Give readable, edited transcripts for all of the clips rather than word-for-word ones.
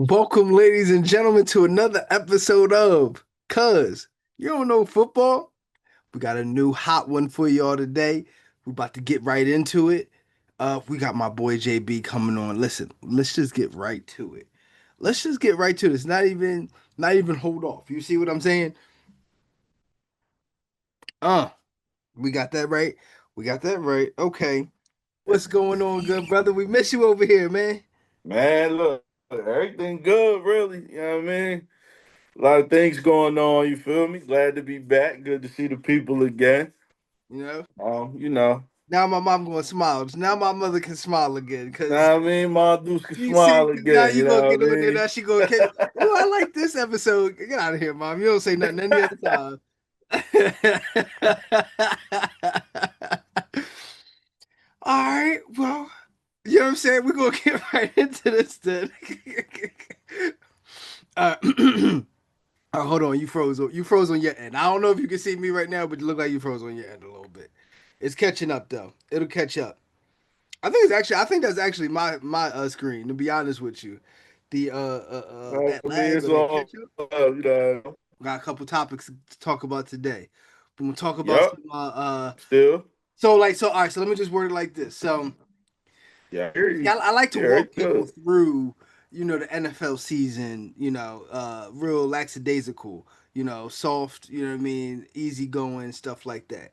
Welcome, ladies and gentlemen, to another episode of Cuz You Don't Know Football. We got a new hot one for y'all today. We're about to get right into it. We got my boy JB coming on. Listen, let's just get right to it. Let's just get right to this. Not even hold off. You see what I'm saying? Uh, we got that right. We got that right. Okay. What's going on, good brother? We miss you over here, man. Man, look, everything good, really. You know what I mean? A lot of things going on, you feel me? Glad to be back. Good to see the people again. You know? You know. Now my mom gonna smile. Now my mother can smile again because Know what I mean? My dudes can you see, smile 'cause now again, you you gonna know get what I on there. mean? Now she gonna get. Oh, I like this episode. Get out of here, mom. You don't say nothing any other time. All right. Well, you know what I'm saying. We're gonna get right into this then. uh, hold on. You froze. You froze on your end. I don't know if you can see me right now, but you look like you froze on your end a little bit. It's catching up though. It'll catch up. I think that's actually my screen. To be honest with you, the that I mean, lag it's or that all catch up. you know. Got a couple topics to talk about today. We're gonna talk about Yup, some still. so all right. So let me just word it like this. So Yeah, I hear yeah, you. I like to Yeah, walk right people good. through, the NFL season, real lackadaisical, soft, you know what I mean, easy going, stuff like that.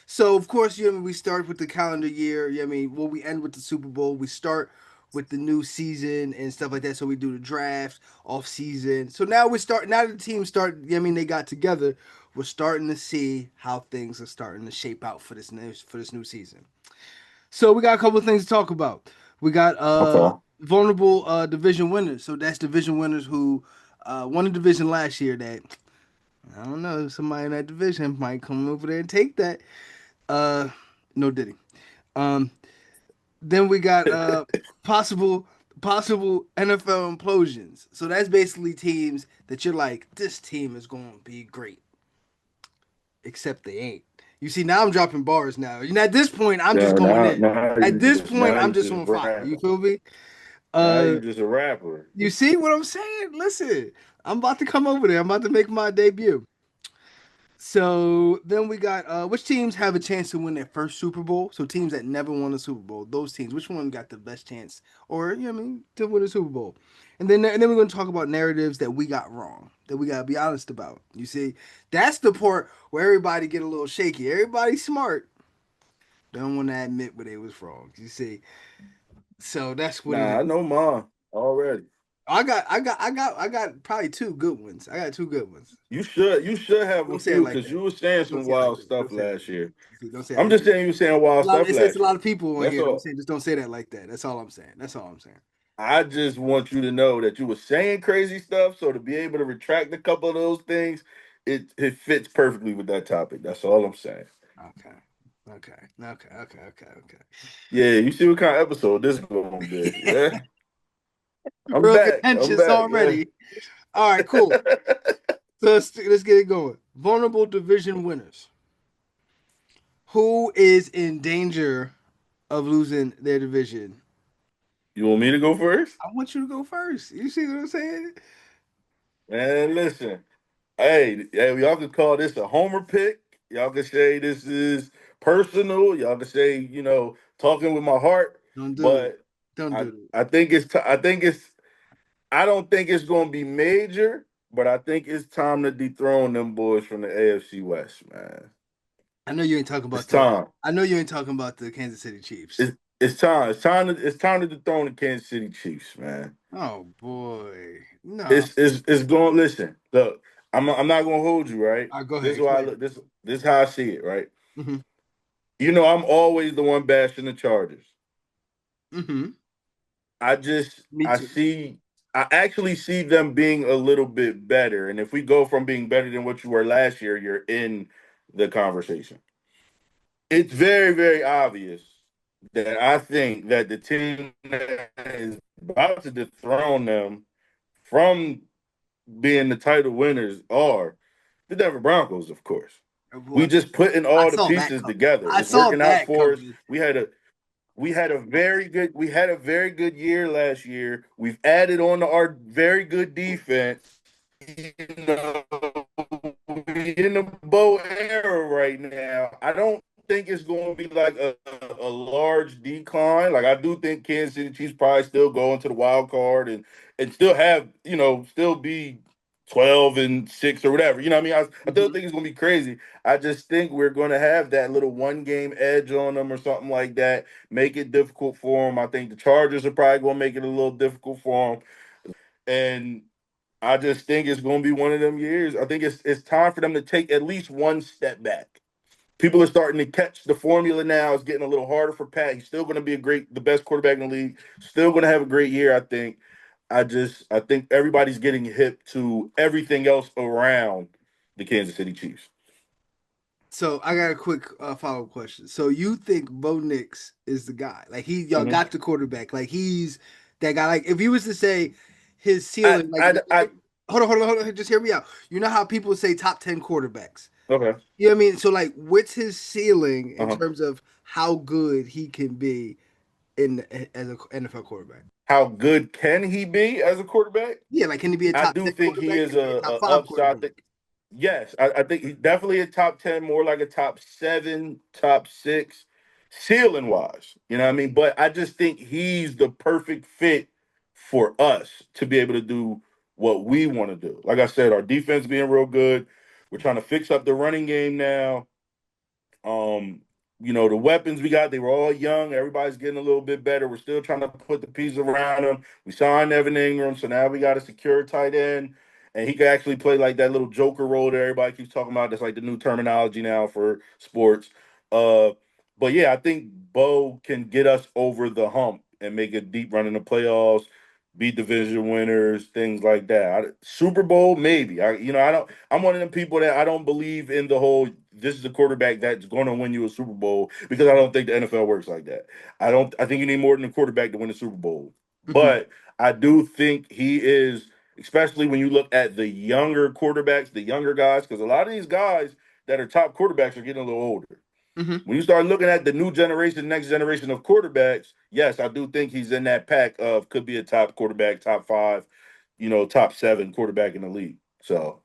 So of course, we start with the calendar year, we end with the Super Bowl, we start with the new season and stuff like that. So we do the draft, off season. So now the teams start, they got together, we're starting to see how things are starting to shape out for this new season. So we got a couple of things to talk about. We got Okay. vulnerable division winners. So that's division winners who won a division last year that I don't know, somebody in that division might come over there and take that. Uh no diddy. Um then we got possible possible NFL implosions. So that's basically teams that you're like, this team is going to be great, except they ain't. You see, now I'm dropping bars now. At this point, I'm just Yeah, going in. At this point, now I'm you just just on fire. rap. You feel me? Now Uh, you just a rapper. you see what I'm saying? Listen, I'm about to come over there. I'm about to make my debut. So then we got which teams have a chance to win their first Super Bowl? So teams that never won a Super Bowl, those teams, which one got the best chance, or to win a Super Bowl? And then we're gonna talk about narratives that we got wrong, that we gotta be honest about. You see, that's the part where everybody get a little shaky. Everybody smart, they don't want to admit where they was wrong. You see, so that's what it Nah, I is. know mine already. I got probably two good ones. I got two good ones. You should have a Don't say it few like because that. you were saying Don't some say it like wild that. stuff Don't say it last like that. year. See, don't say it I'm like just that. saying you were saying wild stuff It's a last lot year. of people on That's here. I'm all. saying just don't say that like that. That's all I'm saying. That's all I'm saying. I just want you to know that you were saying crazy stuff, so to be able to retract a couple of those things, it fits perfectly with that topic. That's all I'm saying. Okay. Okay. Yeah, you see what kind of episode this is gonna be. Yeah, I'm Real back. I'm contentious back. Yeah. already. All right, cool. So let's get it going. Vulnerable division winners. Who is in danger of losing their division? You want me to go first? I want you to go first. You see what I'm saying? Man, listen. Hey, y'all can call this a homer pick. Y'all can say this is personal. Y'all can say, talking with my heart. Don't do it. But Don't I do it. I think I don't think it's gonna be major, but I think it's time to dethrone them boys from the AFC West, man. I know you ain't talking It's about the. time. I know you ain't talking about the Kansas City Chiefs. It's time. It's time to dethrone the Kansas City Chiefs, man. Oh boy, no. It's going. Listen, look. I'm not gonna hold you, right? All right, go This ahead. is why I Explain. look. This is how I see it, right? Mm-hmm. I'm always the one bashing the Chargers. Mm-hmm. I just Me I too. see I actually see them being a little bit better. And if we go from being better than what you were last year, you're in the conversation. It's very, very obvious that I think that the team that is about to dethrone them from being the title winners are the Denver Broncos, of course. We Well, just putting I all the saw that pieces coming. together. I It's saw working out that for us. coming. we had a very good year last year. We've added on to our very good defense. We in the bow era right now. I don't think it's going to be like a large decline. Like I do think Kansas City Chiefs probably still go into the wild card and still have still be 12-6 or whatever. You know what I mean? I still Hmm. think it's going to be crazy. I just think we're going to have that little one game edge on them or something like that. Make it difficult for them. I think the Chargers are probably going to make it a little difficult for them. And I just think it's going to be one of them years. I think it's time for them to take at least one step back. People are starting to catch the formula now. It's getting a little harder for Pat. He's still going to be the best quarterback in the league. Still going to have a great year, I think. I think everybody's getting hip to everything else around the Kansas City Chiefs. So I got a quick follow up question. So you think Bo Nix is the guy? Like y'all Mhm. got the quarterback. Like he's that guy. Like if you was to say his I, ceiling, like I, I, hold on, just hear me out. You know how people say top 10 quarterbacks. okay. You know what I mean? So like, what's his ceiling in Uh-huh. terms of how good he can be in as an NFL quarterback? How good can he be as a quarterback? Yeah, like can he be a I top do 10 think he quarterback? is Can he be a top a five upside. quarterback? Yes, I think he's definitely a top 10, more like a top 7, top 6, ceiling wise. You know what I mean? But I just think he's the perfect fit for us to be able to do what we want to do. Like I said, our defense being real good. We're trying to fix up the running game now. Um, the weapons we got, they were all young. Everybody's getting a little bit better. We're still trying to put the pieces around them. We signed Evan Ingram, so now we got a secure tight end, and he can actually play like that little joker role that everybody keeps talking about. That's like the new terminology now for sports. Uh, but yeah, I think Bo can get us over the hump and make a deep run in the playoffs, beat division winners, things like that. Super Bowl, maybe. I don't. I'm one of them people that I don't believe in the whole this is a quarterback that's going to win you a Super Bowl because I don't think the NFL works like that. I don't. I think you need more than a quarterback to win a Super Bowl. Hmm. But I do think he is, especially when you look at the younger quarterbacks, the younger guys, because a lot of these guys that are top quarterbacks are getting a little older. Hmm. When you start looking at the new generation, next generation of quarterbacks, yes, I do think he's in that pack of could be a top quarterback, top 5, top 7 quarterback in the league. So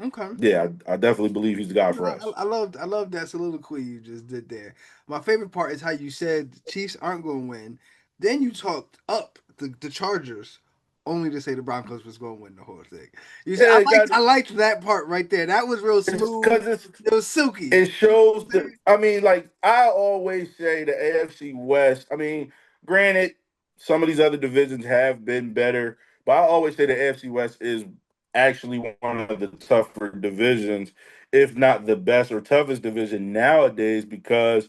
Okay. yeah, I definitely believe he's the guy You know, for us. I love that soliloquy you just did there. My favorite part is how you said the Chiefs aren't going to win. Then you talked up the Chargers, only to say the Broncos was going to win the whole thing. You see, Yeah, it got I liked that part right there. That was real it's smooth. because It was silky. it shows that. I mean, like I always say, the AFC West. I mean, granted, some of these other divisions have been better, but I always say the AFC West is actually one of the tougher divisions, if not the best or toughest division nowadays, because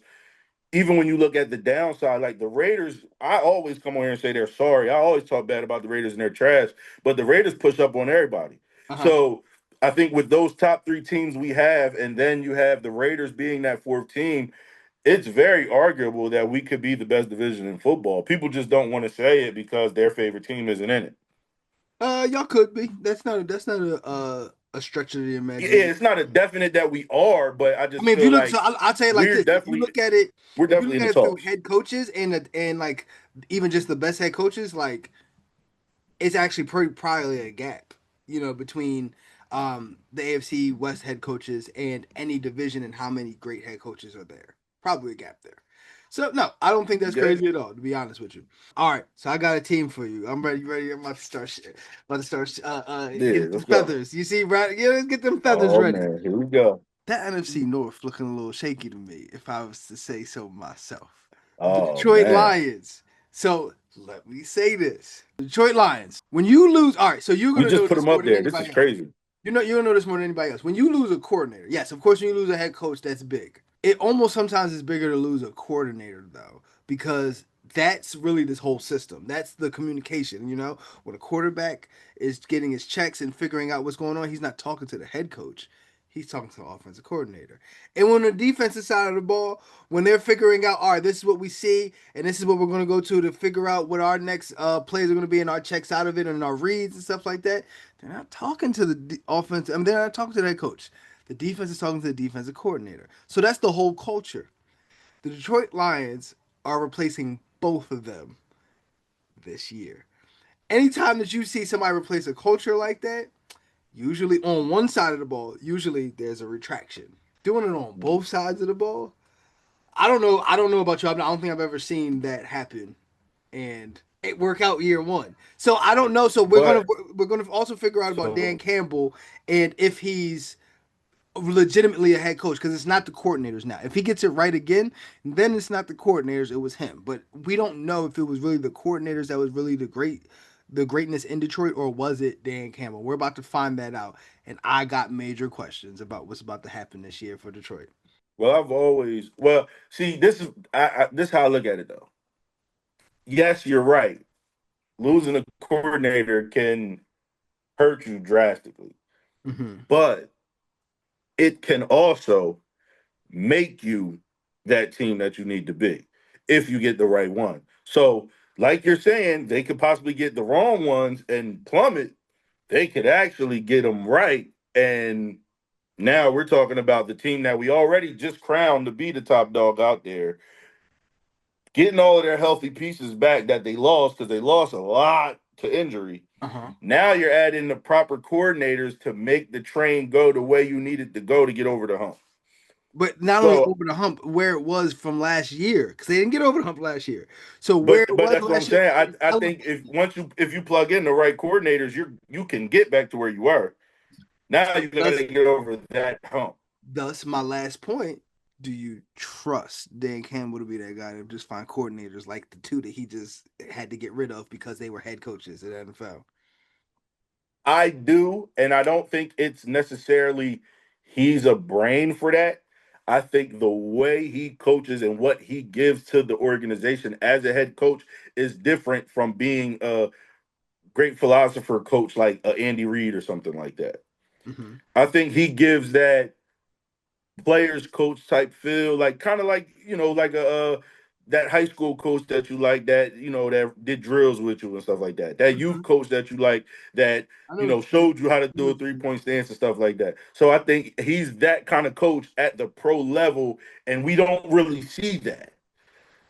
even when you look at the downside, like the Raiders, I always come on here and say they're sorry. I always talk bad about the Raiders and their trash, but the Raiders push up on everybody. Uh huh. So I think with those top 3 teams we have, and then you have the Raiders being that 4th team, it's very arguable that we could be the best division in football. People just don't want to say it because their favorite team isn't in it. Y'all could be. That's not a stretch of the Yeah, imagination. it's not a definite that we are, but I I just mean, if you feel look, so like I'll tell you like we're this: definitely we're if you definitely look in at the it through talks. head coaches and like even just the best head coaches, like it's actually pretty probably a gap, between the AFC West head coaches and any division and how many great head coaches are there. Probably a gap there. So no, I don't think that's Yeah, crazy at all. To be honest with you. All right, so I got a team for you. I'm ready. Ready? I'm about to start yeah, getting some let's go. feathers. You see, right? Yeah, let's get them feathers Oh ready. man, here we go. That NFC North looking a little shaky to me, if I was to say so myself. The Oh Detroit man, Lions. So let me say this: the Detroit Lions. When you lose, all right. So you're we gonna just know put this them more up than there. This is anybody else. crazy. You're gonna know this more than anybody else. When you lose a coordinator, yes, of course, when you lose a head coach, that's big. It almost sometimes is bigger to lose a coordinator though, because that's really this whole system. That's the communication. When a quarterback is getting his checks and figuring out what's going on, he's not talking to the head coach. He's talking to the offensive coordinator. And when the defensive side of the ball, when they're figuring out, all right, this is what we see, and this is what we're going to go to figure out what our next plays are going to be, and our checks out of it, and our reads and stuff like that, they're not talking to the offense. I mean, they're not talking to the head coach. The defense is talking to the defensive coordinator. So that's the whole culture. The Detroit Lions are replacing both of them this year. Anytime that you see somebody replace a culture like that, usually on one side of the ball, usually there's a retraction. Doing it on both sides of the ball, I don't know. I don't know about you. I don't think I've ever seen that happen and it work out year one. So I don't know. So But we're gonna also figure out about Dan so Campbell and if he's legitimately a head coach because it's not the coordinators now. If he gets it right again, then it's not the coordinators, it was him. But we don't know if it was really the coordinators that was really the greatness in Detroit or was it Dan Campbell? We're about to find that out. And I got major questions about what's about to happen this year for Detroit. I've always see this is how I look at it though. Yes, you're right. Losing a coordinator can hurt you drastically, Mm-hmm. but it can also make you that team that you need to be if you get the right one. So, like you're saying, they could possibly get the wrong ones and plummet. They could actually get them right. And now we're talking about the team that we already just crowned to be the top dog out there, getting all of their healthy pieces back that they lost because they lost a lot to injury. Uh-huh. Now you're adding the proper coordinators to make the train go the way you need it to go to get over the hump. But not only So over the hump, where it was from last year, because they didn't get over the hump last year. So where it but was that's what I'm last year, saying. it I think elevated. if you plug in the right coordinators, you can get back to where you were. Now So you got to get over that hump. thus my last point. Do you trust Dan Campbell to be that guy to just find coordinators like the two that he just had to get rid of because they were head coaches in the NFL? I do, and I don't think it's necessarily he's a brain for that. I think the way he coaches and what he gives to the organization as a head coach is different from being a great philosopher coach like Andy Reid or something like that. Mm-hmm. I think he gives that players coach type feel, like kind of like like a that high school coach that you like, that that did drills with you and stuff like that. That Mm-hmm. youth coach that you like, that I know. showed you how to I know do a what you 3 point mean. stance and stuff like that. So I think he's that kind of coach at the pro level, and we don't really see that.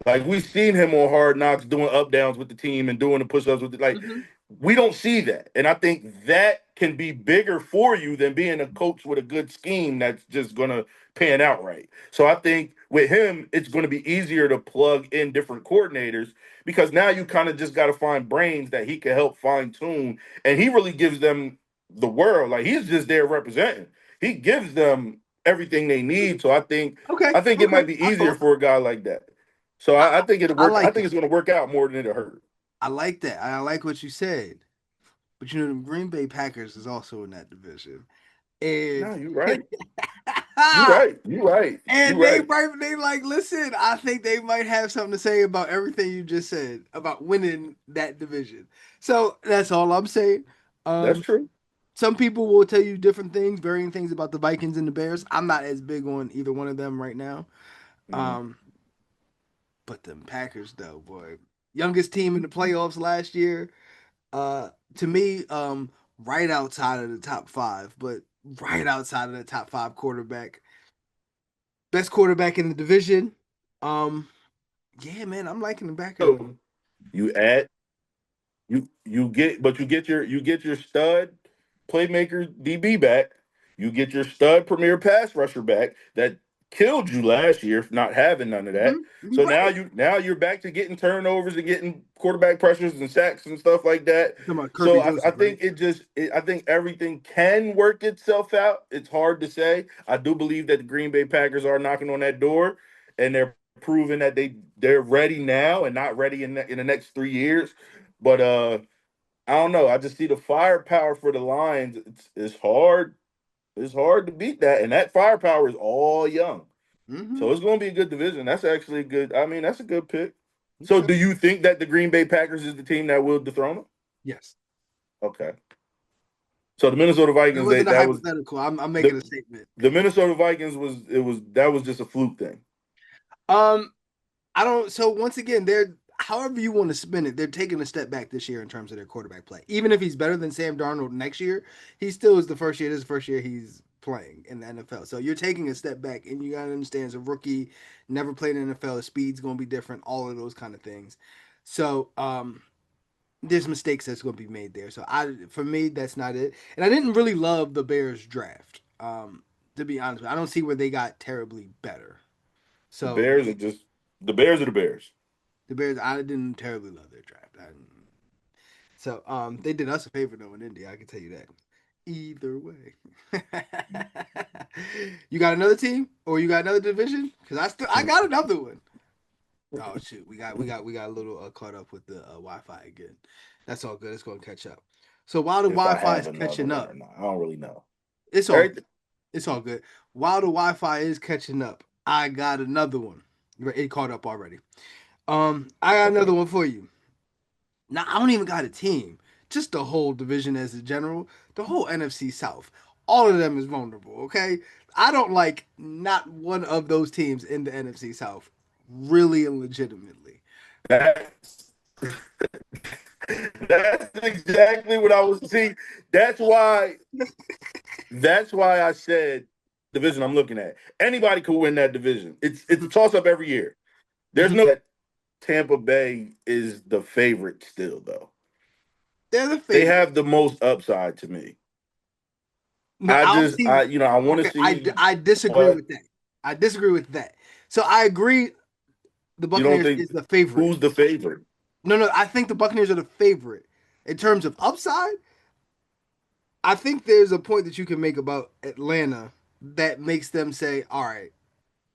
Like we've seen him on Hard Knocks doing up downs with the team and doing the push ups with like Mm-hmm. we don't see that. And I think that can be bigger for you than being a coach with a good scheme that's just gonna pan out right. So I think with him, it's gonna be easier to plug in different coordinators because now you kind of just gotta find brains that he can help fine tune. And he really gives them the world. Like he's just there representing. He gives them everything they need. So Okay. I think it Okay. might be easier for a guy like that. So I think it'll I work. I like think it. it's gonna work out more than it'll hurt. I like that. I like what you said. But you know, the Green Bay Packers is also in that division. And No, you're right. You're right. You're right. You're and right. they like, listen, I think they might have something to say about everything you just said about winning that division. So that's all I'm saying. That's Um, true. some people will tell you different things, varying things about the Vikings and the Bears. I'm not as big on either one of them right now. Mhm. Um, but the Packers, though, boy, youngest team in the playoffs last year. To me, right outside of the top five, but right outside of the top five quarterback, best quarterback in the division. Um, yeah, man, I'm liking the Packers. So you add you get your stud playmaker DB back. You get your stud premier pass rusher back that killed you last year for not having none of that. You're So right. now you're back to getting turnovers and getting quarterback pressures and sacks and stuff like that. You're talking about So Kirby I Joseph, right? think I think everything can work itself out. It's hard to say. I do believe that the Green Bay Packers are knocking on that door, and they're proving that they're ready now and not ready in the next 3 years. But I don't know. I just see the firepower for the Lions. It's hard. It's hard to beat that, and that firepower is all young. Mm-hmm. So it's going to be a good division. That's actually a good. I mean, that's a good pick. So, Okay. do you think that the Green Bay Packers is the team that will dethrone them? Yes. Okay. So the Minnesota That Vikings, wasn't a that was hypothetical. I'm making a the statement. the Minnesota Vikings was that was just a fluke thing. Um, I don't. So once again, they're however you want to spin it. They're taking a step back this year in terms of their quarterback play. Even if he's better than Sam Darnold next year, he still is the first year. This is the first year he's playing in the NFL. So you're taking a step back, and you gotta understand, as a rookie, never played in the NFL, the speed's gonna be different, all of those kind of things. So there's mistakes that's gonna be made there. So for me, that's not it. And I didn't really love the Bears draft. To be honest, I don't see where they got terribly better. The So Bears are just the Bears are the Bears. the Bears, I didn't terribly love their draft. So they did us a favor though in India. I can tell you that. Either way, you got another team or you got another division? Because I got another one. Oh shoot, we got a little caught up with the Wi-Fi again. That's all good. It's going to catch up. So while the If I Wi-Fi have is another catching one up, or not, I don't really know. it's all good. Everything. It's all good. While the Wi-Fi is catching up, I got another one. It caught up already. I got another Okay. one for you. Now I don't even got a team. Just the whole division as a general, the whole NFC South. All of them is vulnerable. Okay, I don't like not one of those teams in the NFC South, really and legitimately. That's that's exactly what I was see. That's why that's why I said division I'm looking at. Anybody could win that division. It's a toss up every year. There's Mhm. no Tampa Bay is the favorite still though. They're the They favorite. have the most upside to me. No, I'll see. I want to Okay, see I disagree what with that. I disagree with that. So I agree. The you don't Buccaneers think is the favorite. who's the favorite. No, I think the Buccaneers are the favorite in terms of upside. I think there's a point that you can make about Atlanta that makes them say, "All right,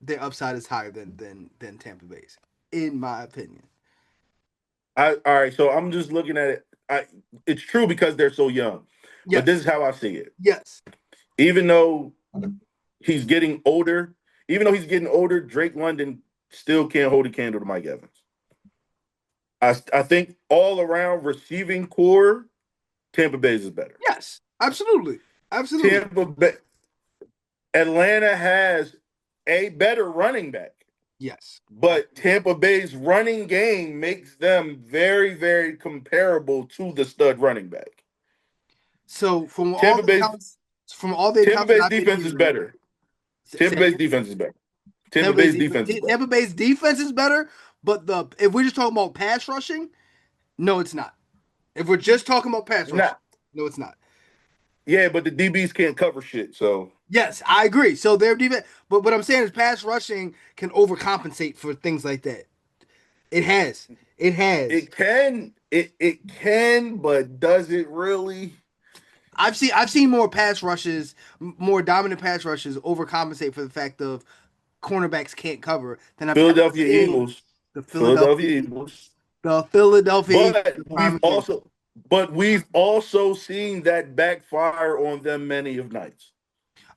their upside is higher than Tampa Bay's," in my opinion. I all right, so I'm just looking at it. It's true because they're so young, but this Yes, is how I see it. yes, Even though he's getting older, Drake London still can't hold a candle to Mike Evans. I think all around receiving core, Tampa Bay's is better. yes, absolutely, absolutely. Tampa Bay, Atlanta has a better running back, Yes. but Tampa Bay's running game makes them very, very comparable to the stud running back. So Tampa Bay's from all the Tampa accounts that Bay's I've been defense is hearing, better. Tampa say Bay's again? defense is better. Tampa Bay's defense is better. Tampa Bay's defense is better, but the if we're just talking about pass rushing, no, it's not. If we're just talking about pass rushing, Nah, no, it's not. yeah, but the DBs can't cover shit. So Yes, I agree. So their defense, but what I'm saying is pass rushing can overcompensate for things like that. It has. It has. it can, but does it really? I've seen more pass rushes, more dominant pass rushes overcompensate for the fact of cornerbacks can't cover than I've ever Philadelphia seen Eagles, the Philadelphia Philadelphia Eagles. Eagles. The Philadelphia Eagles, But the prime example. we've also seen that backfire on them many of nights.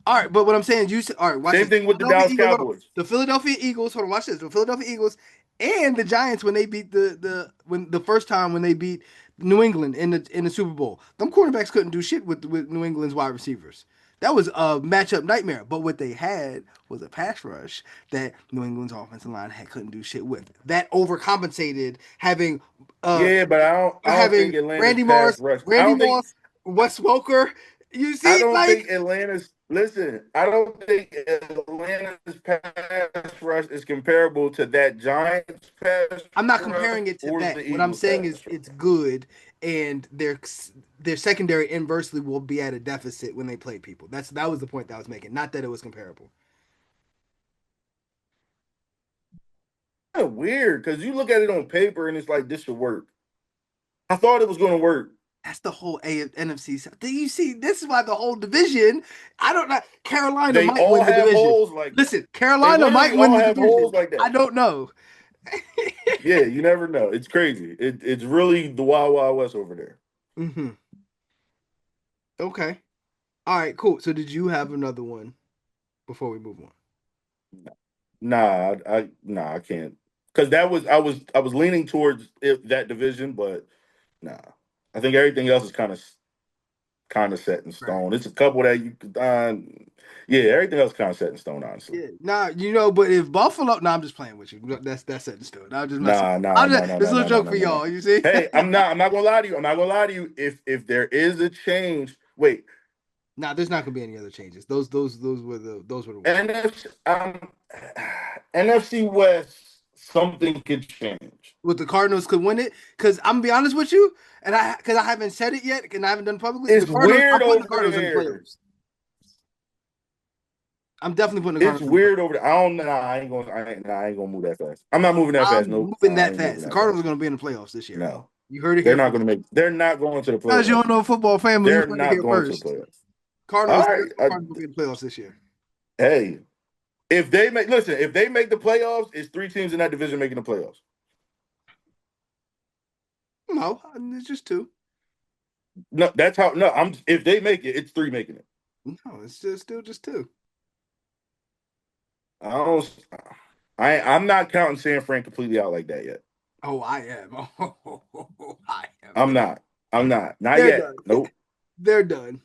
All right, but what I'm saying is, all right, watch Same this. thing with the Philadelphia Dallas Eagles, hold on. Cowboys. The Philadelphia Eagles, hold on, watch this. The Philadelphia Eagles and the Giants when they beat the first time when they beat New England in the Super Bowl. Them quarterbacks couldn't do shit with New England's wide receivers. That was a matchup nightmare. But what they had was a pass rush that New England's offensive line couldn't do shit with. That overcompensated uh Yeah, but I don't think having Atlanta's Randy pass Moss, rush. Randy Moss, Wes Welker. You I see, don't think like Atlanta's listen. I don't think Atlanta's pass rush is comparable to that Giants pass I'm not rush comparing it to or that. the What I'm Eagles saying pass is rush. it's good, and their secondary inversely will be at a deficit when they play people. That was the point that I was making. Not that it was comparable. Kind of weird because you look at it on paper and it's like this should work. I thought it was going to work. That's the whole NFC. Do you see? This is why the whole division. I don't know. Carolina They might all win the have division. holes like that. Listen, They Carolina might literally win all the have holes division. like I that. don't know. Yeah, you never know. It's crazy. It's really the wild wild west over there. hmm Okay. All right. Cool. So did you have another one before we move on? Nah, I can't. Because I was leaning towards that division, but nah. I think everything else is kind of set in Right. stone. It's a couple that you could yeah, everything else kind of set in stone, honestly. Yeah, nah, but if Buffalo, nah, I'm just playing with you. That's set in stone. I'll just mess with Nah, you. nah, I'm no, just no, this no, little no, no, joke no, for no, no. y'all. You see? Hey, I'm not gonna lie to you. I'm not gonna lie to you. If there is a change, wait. Nah, there's not gonna be any other changes. Those were the ones. NFC, NFC West, something could change. With the Cardinals could win it, because I'm gonna be honest with you, and I haven't said it yet, and I haven't done it publicly. The It's Cardinals, I'm weird putting the over Cardinals in the there. playoffs. I'm definitely putting the It's Cardinals in the weird playoffs. over there. I don't know. I ain't gonna move that fast. I'm not moving that fast. I'm Nope. moving I that ain't moving fast. The that Cardinals are fast. gonna be in the playoffs this year. No. You heard it They're here not first. gonna make they're not going to the Because you playoffs. don't know football family, you They're heard it not here going to the first. playoffs. All Cardinals, right. Cardinals will be in the playoffs this year. Hey, if they make listen, if they make the playoffs, it's three teams in that division making the playoffs. No, it's just two. No, that's how no, I'm if they make it, it's three making it. No, it's just still just two. I don't I'm not counting San Fran completely out like that yet. Oh, I am. Oh, I am. I'm not. I'm not. Not They're yet. done. Nope. They're done.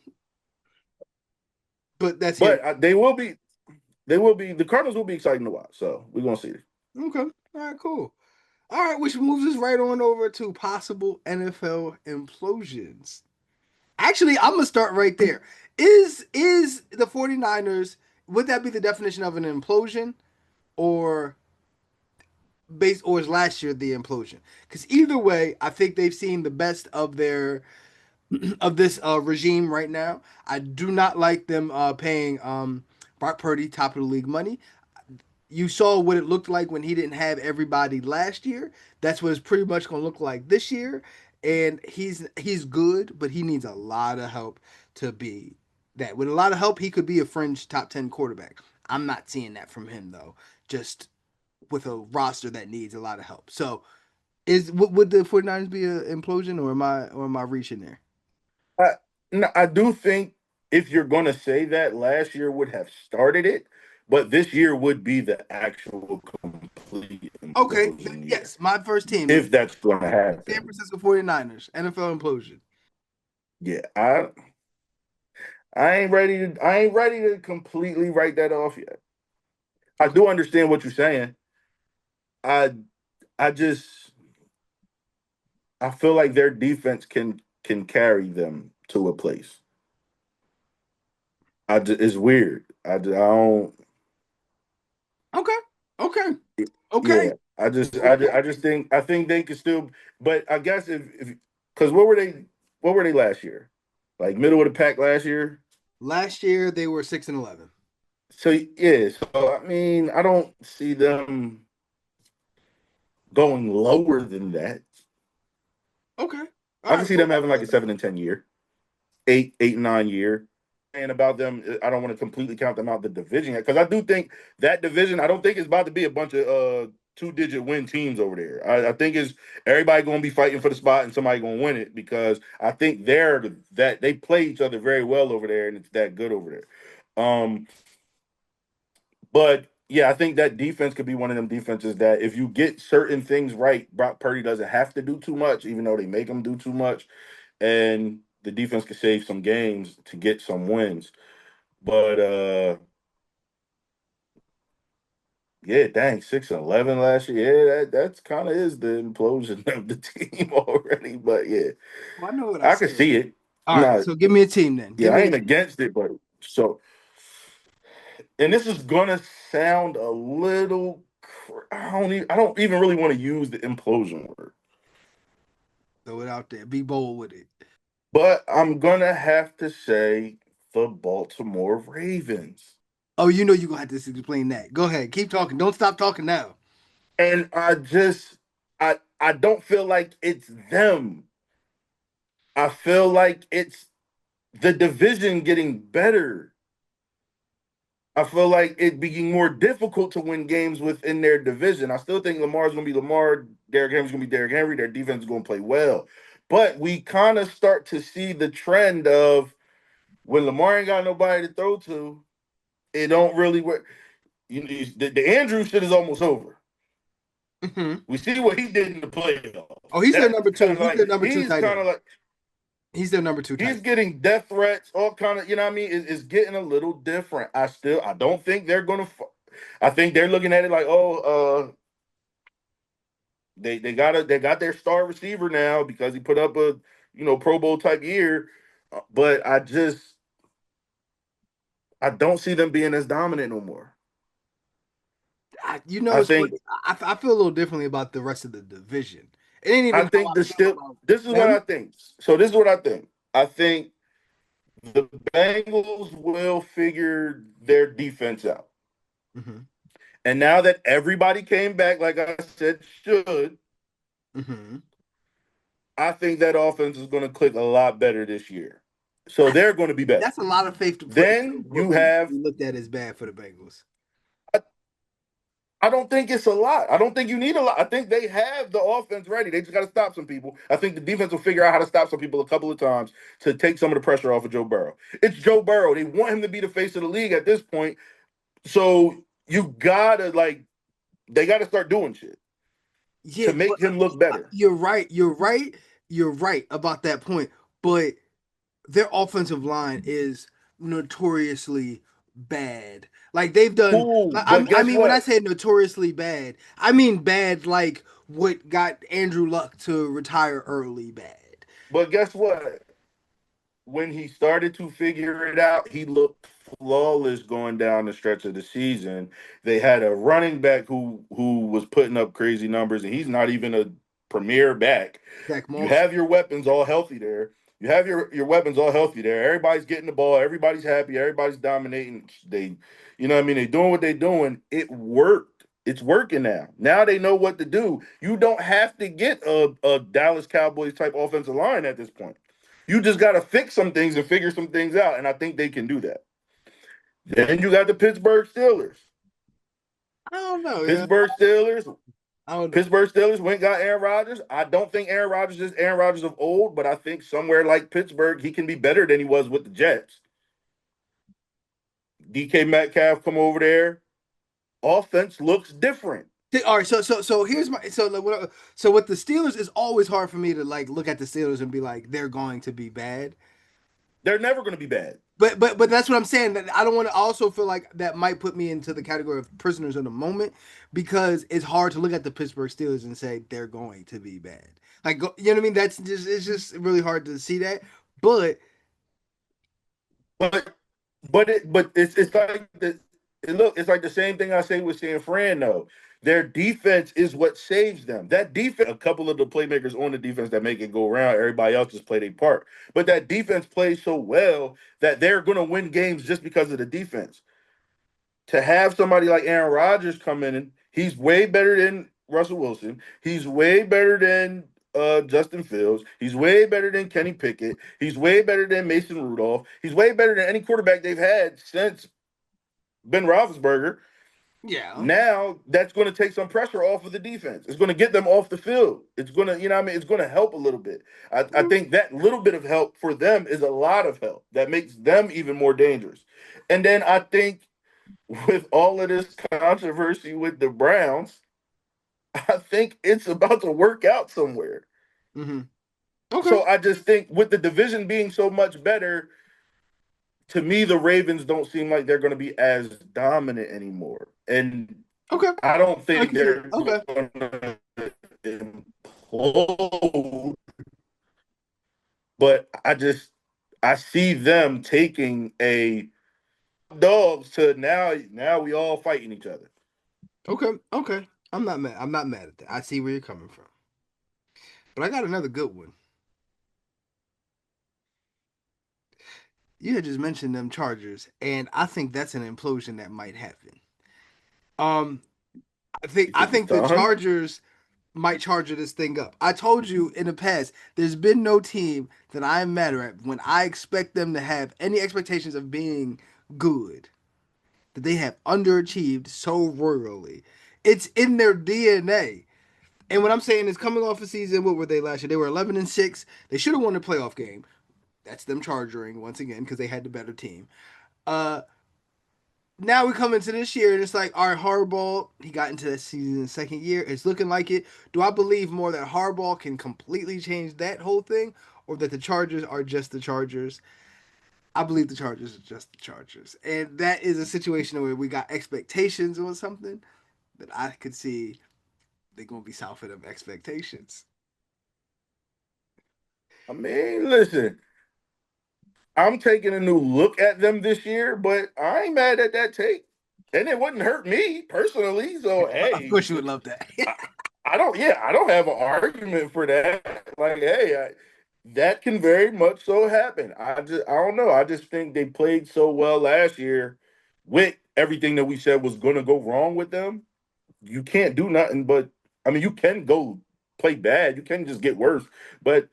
But that's here. But they will be. They will be. The Cardinals will be exciting to watch. So we're gonna see it. Okay. All right, cool. All right, which moves us right on over to possible NFL implosions. Actually, I'm gonna start right there. Is the 49ers, would that be the definition of an implosion, or or is last year the implosion? Because either way, I think they've seen the best of their of this regime right now. I do not like them paying Brock Purdy top of the league money. You saw what it looked like when he didn't have everybody last year. That's what it's pretty much going to look like this year. And he's good, but he needs a lot of help to be that. With a lot of help, he could be a fringe top 10 quarterback. I'm not seeing that from him though. Just with a roster that needs a lot of help. So, would the 49ers be an implosion, or am I reaching there? I, no, I do think if you're gonna say that, last year would have started it, but this year would be the actual complete Okay, implosion year yes, my first team, the if that's gonna San happen. Francisco 49ers, NFL implosion. Yeah, I ain't ready to completely write that off yet. I Okay. do understand what you're saying. I I just I feel like their defense can carry them to a place. It's weird. I don't. Okay. Okay. Okay. Yeah, I Okay. just think I think they could still. But I guess if because what were they last year? Like middle of the pack last year. Last year they were 6-11. So yeah, so I mean I don't see them going lower than that. Okay. All I can right. see Cool. them having like a 7 and 10 year, 8, 8, 9 year. And about them, I don't want to completely count them out the division because I do think that division. I don't think it's about to be a bunch of two-digit win teams over there. I think it's everybody going to be fighting for the spot and somebody going to win it because I think that they play each other very well over there and it's that good over there. But yeah, I think that defense could be one of them defenses that if you get certain things right, Brock Purdy doesn't have to do too much, even though they make him do too much, and the defense could save some games to get some wins. But yeah, dang, 6-11 last year. Yeah, that's kind of is the implosion of the team already. But yeah, Well, I know what I I can said. see it. All I'm right. not. So give me a team then. Yeah, Give I me a ain't team. against it, but so and this is gonna sound a little. I don't even really want to use the implosion word, Throw it out there. Be bold with it. but I'm gonna have to say the Baltimore Ravens. Oh, you know you're gonna have to explain that. Go ahead. Keep talking. Don't stop talking now. And I don't feel like it's them. I feel like it's the division getting better. I feel like it being more difficult to win games within their division. I still think Lamar's going to be Lamar. Derrick Henry's going to be Derrick Henry. Their defense is going to play well. But we kind of start to see the trend of when Lamar ain't got nobody to throw to, it don't really work. The Andrew shit is almost over. Hmm. We see what he did in the playoffs. Oh, he's their That's number kind two. of He's like their number two he's tight kind end. of like He's their number two tight he's end. getting death threats, all kind of, you know what I mean? It's getting a little different. I don't think they're gonna. I think they're looking at it like, oh, they got their star receiver now because he put up a Pro Bowl type year. But I just I don't see them being as dominant no more. You know, I it's funny. think I feel a little differently about the rest of the division. It ain't I even how think I the feel still about this is what them. I think. So this is what I think. I think the Bengals will figure their defense out. Hmm. And now that everybody came back, like I said, should, Hmm. I think that offense is going to click a lot better this year. So they're going to be better. That's a lot of faith to put into Then what you we have, looked at as bad for the Bengals. I, I don't think it's a lot. I don't think you need a lot. I think they have the offense ready. They just got to stop some people. I think the defense will figure out how to stop some people a couple of times to take some of the pressure off of Joe Burrow. It's Joe Burrow. They want him to be the face of the league at this point. So you gotta they gotta start doing shit Yeah, to but make him look better. you're right. You're right. You're right about that point. But their offensive line is notoriously bad. Like they've done. Cool, I, but I guess mean, when I what? say notoriously bad, I mean bad like what got Andrew Luck to retire early. Bad. But guess what? When he started to figure it out, he looked flawless going down the stretch of the season. They had a running back who was putting up crazy numbers, and he's not even a premier back. Zach You Moss. have your weapons all healthy there. You have your weapons all healthy there. Everybody's getting the ball. Everybody's happy. Everybody's dominating. They, you know what I mean? They're doing what they're doing. It worked. It's working now. Now they know what to do. You don't have to get a Dallas Cowboys type offensive line at this point. You just got to fix some things and figure some things out, and I think they can do that. Then you got the Pittsburgh Steelers. I don't know. Yeah, Pittsburgh Steelers. I don't know. Pittsburgh Steelers went and got Aaron Rodgers. I don't think Aaron Rodgers is Aaron Rodgers of old, but I think somewhere like Pittsburgh, he can be better than he was with the Jets. DK Metcalf come over there. Offense looks different. All right, so here's my so with the Steelers, it's always hard for me to like look at the Steelers and be like they're going to be bad. They're never going to be bad. But that's what I'm saying. That I don't want to also feel like that might put me into the category of prisoners in the moment because it's hard to look at the Pittsburgh Steelers and say they're going to be bad. Like you know what I mean? That's just it's just really hard to see that. But But but it's like it's like the same thing I say with San Fran though. Their defense is what saves them. That defense, a couple of the playmakers on the defense that make it go around. Everybody else just play their part. But that defense plays so well that they're going to win games just because of the defense. To have somebody like Aaron Rodgers come in, and he's way better than Russell Wilson. He's way better than Justin Fields. He's way better than Kenny Pickett. He's way better than Mason Rudolph. He's way better than any quarterback they've had since Ben Roethlisberger. yeah, Now that's going to take some pressure off of the defense. It's going to get them off the field. It's going to, you know what I mean? It's going to help a little bit. I think that little bit of help for them is a lot of help that makes them even more dangerous. And then I think with all of this controversy with the Browns, I think it's about to work out somewhere. mm-hmm. Okay, So I just think with the division being so much better, to me, the Ravens don't seem like they're going to be as dominant anymore. And okay, I don't I think can see it. they're Okay, going to implode, but I see them taking a dogs to now we all fighting each other. okay. I'm not mad. I'm not mad at that. I see where you're coming from. But I got another good one. You had just mentioned them Chargers, and I think that's an implosion that might happen. Um, You I think it's think the done? Chargers might charger this thing up. I told you in the past, there's been no team that I am madder at when I expect them to have any expectations of being good that they have underachieved so royally. It's in their DNA. And what I'm saying is coming off a season, what were they last year? They were 11-6. They should have won the playoff game. That's them charging once again because they had the better team. Uh, Now we come into this year and it's like, all right, Harbaugh, he got into that season in the second year. It's looking like it. Do I believe more that Harbaugh can completely change that whole thing or that the Chargers are just the Chargers? I believe the Chargers are just the Chargers. And that is a situation where we got expectations on something that I could see they're going to be south of them expectations. I mean, listen, I'm taking a new look at them this year, but I ain't mad at that take, and it wouldn't hurt me personally. So Of hey, course, you would love that. I, I don't. Yeah, I don't have an argument for that. Like, hey, that can very much so happen. I don't know. I just think they played so well last year with everything that we said was going to go wrong with them. You can't do nothing but. I mean, you can go play bad. You can just get worse, but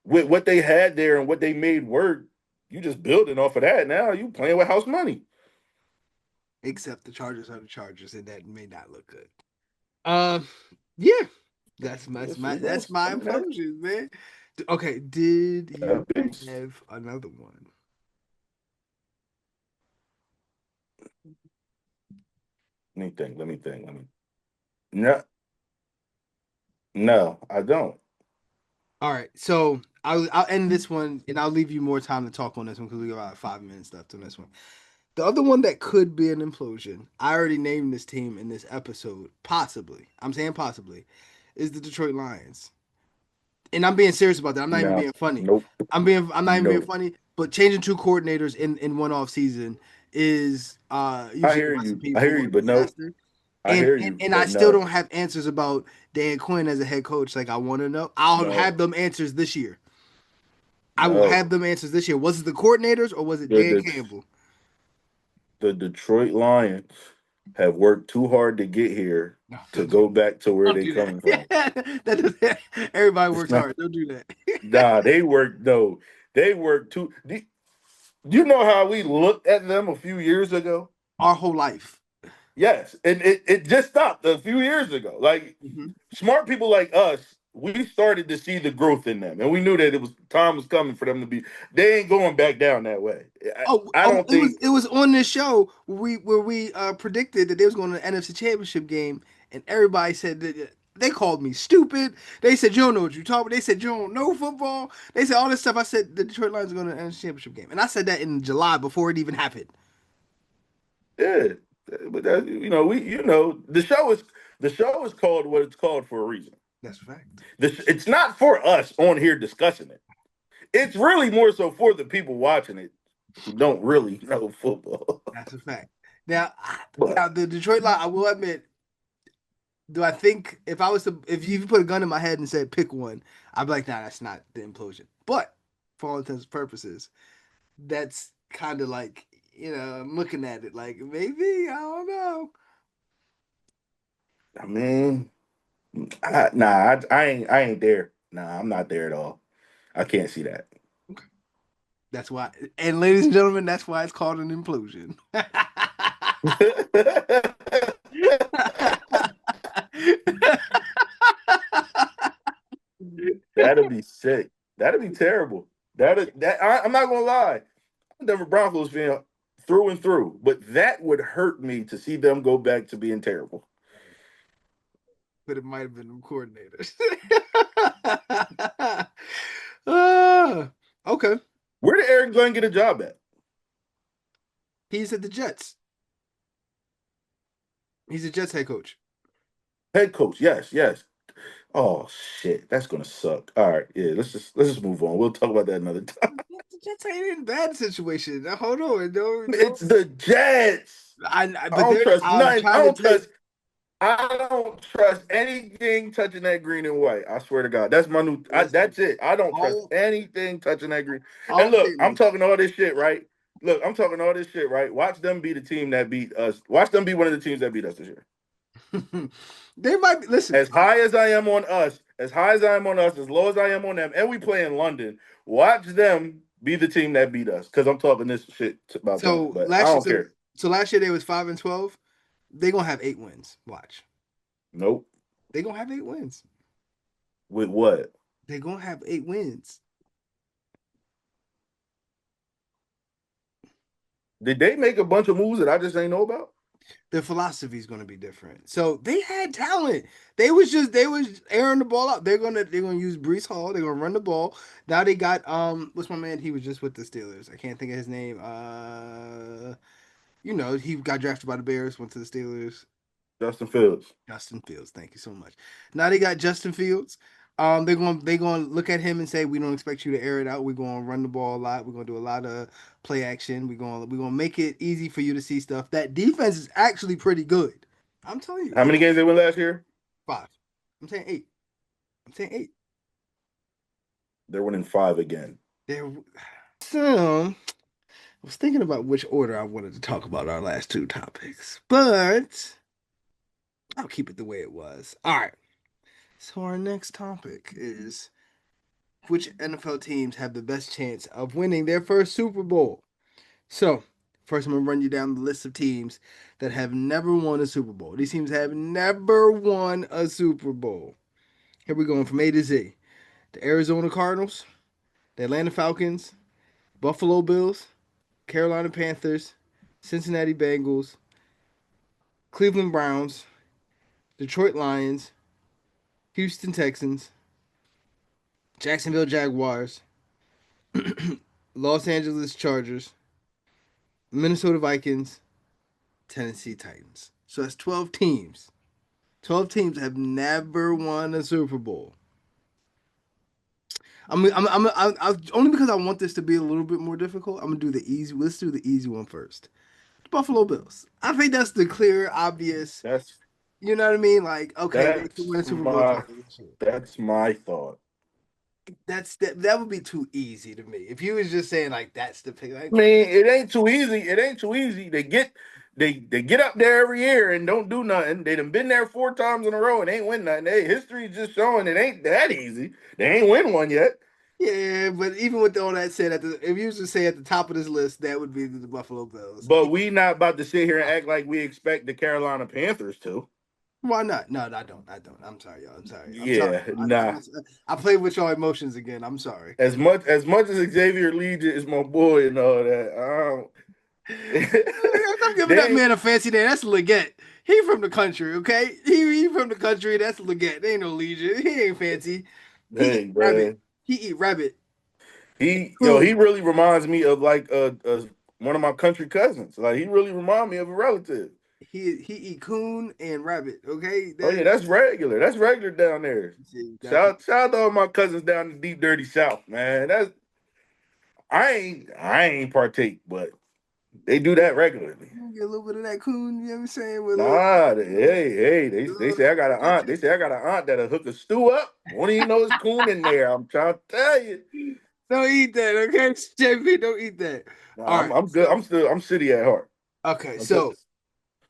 with what they had there and what they made work, you just building off of that. Now you playing with house money. Except the Chargers are the Chargers, and that may not look good. Um, yeah, Gonna, that's my I mean, that, implosion, man. Okay, did you happens. have another one? Let me think. Let me think. Let me. No, no, I don't. All right, so I'll end this one, and I'll leave you more time to talk on this one because we got about 5 minutes left on this one. The other one that could be an implosion, I already named this team in this episode, possibly. I'm saying possibly, is the Detroit Lions. And I'm being serious about that. I'm not even No, being funny. nope, I'm not even being no. funny. But changing two coordinators in one off season is I usually a hear you. recipe I hear for you, but no. disaster. I hear you, And I but still no, don't have answers about Dan Quinn as a head coach. Like I want to know. I'll no, have them answers this year. I will no. have them answers this year. Was it the coordinators or was it The Dan the Campbell? the Detroit Lions have worked too hard to get here No, to don't do go back to where don't they do that. coming from. Everybody It's works not. hard. Don't do that. Nah, they worked. No, they worked too. You know how we looked at them a few years ago? Our whole life. Yes, and it just stopped a few years ago. Like Mhm. smart people like us, we started to see the growth in them, and we knew that it was time was coming for them to be. They ain't going back down that way. I don't think It was on this show where we predicted that they was going to the NFC Championship game, and everybody said that they called me stupid. They said you don't know what you're talking about. They said you don't know football. They said all this stuff. I said the Detroit Lions are going to the NFC Championship game, and I said that in July before it even happened. yeah, but that, the show is called what it's called for a reason. That's a fact. It's not for us on here discussing it. It's really more so for the people watching it who don't really know football. That's a fact. Now, But now the Detroit Lions. I will admit, do I think if I was to if you put a gun in my head and said pick one, I'd be like, nah, that's not the implosion. But for all intents and purposes, that's kind of like I'm looking at it like maybe I don't know. I mean, I ain't there. Nah, I'm not there at all. I can't see that. That's why, and ladies and gentlemen, that's why it's called an implosion. That'd be sick. That'd be terrible. I'm not gonna lie. I'm a Denver Broncos fan through and through, but that would hurt me to see them go back to being terrible. But it might have been them coordinators. uh, okay, Where did Aaron Glenn get a job at? he's at the Jets. He's a Jets head coach. Head coach. Yes, yes. Oh shit, that's gonna suck. All right, yeah. Let's just move on. We'll talk about that another time. The Jets ain't in a bad situation. Now, hold on, no. It's the Jets. I But don't there's. trust I'm nothing. trying to tell you, I don't trust anything touching that green and white. I swear to God, that's my new. listen. That's it. I don't trust All anything touching that green. all And I'm look, saying I'm is, talking all this shit, right? Look, I'm talking all this shit, right? Watch them be the team that beat us. Watch them be one of the teams that beat us this year. they might be. Listen, As high as I am on us, as high as I am on us, as low as I am on them, and we play in London. Watch them be the team that beat us, because I'm talking this shit about them. so But I last year, don't care. so last year they was 5-12. They gonna have 8 wins. Watch, Nope. they gonna have 8 wins. With what? They gonna have 8 wins. Did they make a bunch of moves that I just ain't know about? Their philosophy is gonna be different. So they had talent. They was airing the ball out. They're gonna use Brees Hall. They're gonna run the ball. Now they got what's my man? He was just with the Steelers. I can't think of his name. He got drafted by the Bears. Went to the Steelers. Justin Fields. Justin Fields. Thank you so much. Now they got Justin Fields. They're going to look at him and say, "We don't expect you to air it out. We're going to run the ball a lot. We're going to do a lot of play action. We're going to make it easy for you to see stuff." That defense is actually pretty good. I'm telling you, How many games they win last year? five. I'm saying eight. I'm saying eight. They're winning 5 again. There. So I was thinking about which order I wanted to talk about our last two topics, but I'll keep it the way it was. All right. So our next topic is which NFL teams have the best chance of winning their first Super Bowl. So, first, I'm going to run you down the list of teams that have never won a Super Bowl. These teams have never won a Super Bowl. Here we go from A to Z. The Arizona Cardinals, the Atlanta Falcons, Buffalo Bills, Carolina Panthers, Cincinnati Bengals, Cleveland Browns, Detroit Lions, Houston Texans, Jacksonville Jaguars, Los Angeles Chargers, Minnesota Vikings, Tennessee Titans. So that's 12 teams. 12 teams have never won a Super Bowl. Only because I want this to be a little bit more difficult. I'm gonna do the easy. Let's do the easy one first. The Buffalo Bills. I think that's the clear, obvious. That's You know what I mean? Like, okay, they can win a that's Super Bowl my title this year. that's my thought. That would be too easy to me. If you was just saying like that's the pick, I like mean, it ain't too easy. It ain't too easy. They get up there every year and don't do nothing. They done been there 4 times in a row and ain't win nothing. Hey, history's just showing it ain't that easy. They ain't win one yet. yeah. But even with all that said, if you was to say at the top of this list, that would be the Buffalo Bills. But we not about to sit here and act like we expect the Carolina Panthers to. Why not? No, I don't. I don't. I'm sorry, y'all. I'm sorry. I'm sorry. Yeah, I nah. just I played with y'all emotions again. I'm sorry. As much as Xavier Legion is my boy and all that, I'm giving that they man a fancy name. That's Leggett. He from the country, okay? He from the country. That's Leggett. They ain't no Legion. He ain't fancy. He eat dang rabbit. man. He eat rabbit. He Coon. really reminds me of like one of my country cousins. Like he really remind me of a relative. He eat coon and rabbit. Okay, Oh yeah, that that's regular. That's regular down there. see, got you. Shout out to all my cousins down in the deep dirty south, man. That's I ain't partake, but they do that regularly. You get a little bit of that coon. You know what I'm saying? With a little, Nah, hey, they little say I got an got aunt. They say I got an aunt that'll hook a stew up. Won't even know it's coon in there. I'm trying to tell you. you. Don't eat that, okay? JP, don't eat that. All Nah, I'm right, I'm good. so I'm city at heart. okay, I'm t- so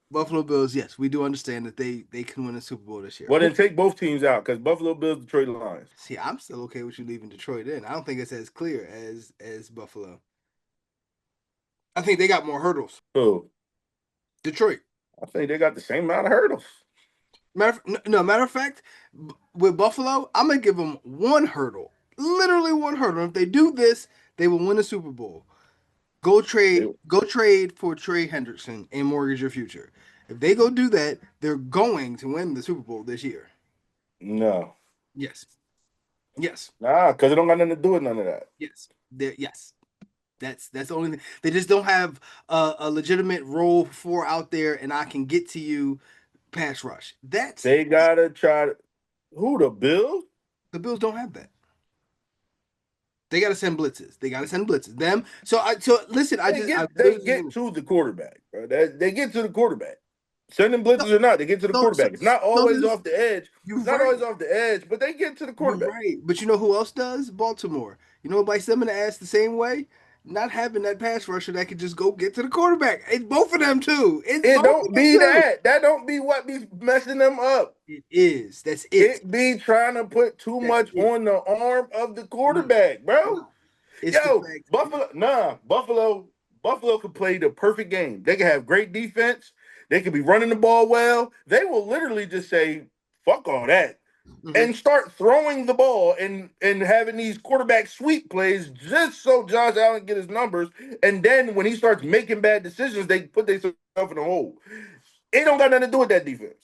Buffalo Bills, yes, we do understand that they can win a Super Bowl this year. well, then take both teams out because Buffalo Bills, Detroit Lions. See, I'm still okay with you leaving Detroit in. I don't think it's as clear as Buffalo. I think they got more hurdles. So Detroit. I think they got the same amount of hurdles. Matter of fact, with Buffalo, I'm gonna give them one hurdle, literally one hurdle. If they do this, they will win a Super Bowl. They Go trade for Trey Hendrickson and mortgage your future. If they go do that, they're going to win the Super Bowl this year. no, Yes, yes, nah, because it don't got nothing to do with none of that. yes. Yes. That's the only thing. They just don't have a legitimate role for out there, and I can get to you pass rush. That's They gotta try to who the Bills? the Bills don't have that. They got to send blitzes. They got to send blitzes. Them. So listen. I They literally get to the quarterback, bro. They get to the quarterback. Sending blitzes or not, they get to the so so quarterback. It's not so always this, off the edge. you're Not always right. off the edge, but they get to the You're quarterback. right. But you know who else does? Baltimore. You know what bites them in the ass the same way? Not having that pass rusher that could just go get to the quarterback. It's both of them too. It's It both of don't them be too. that. That don't be what be messing them up. It is. That's it. It be trying to put too That's much it. on the arm of the No, quarterback, bro. no. It's the Yo, fact. Buffalo could play the perfect game. They can have great defense. They could be running the ball well. They will literally just say, fuck all that. Mhm. And start throwing the ball and having these quarterback sweep plays just so Josh Allen get his numbers. And then when he starts making bad decisions, they put themselves in a hole. It don't got nothing to do with that defense.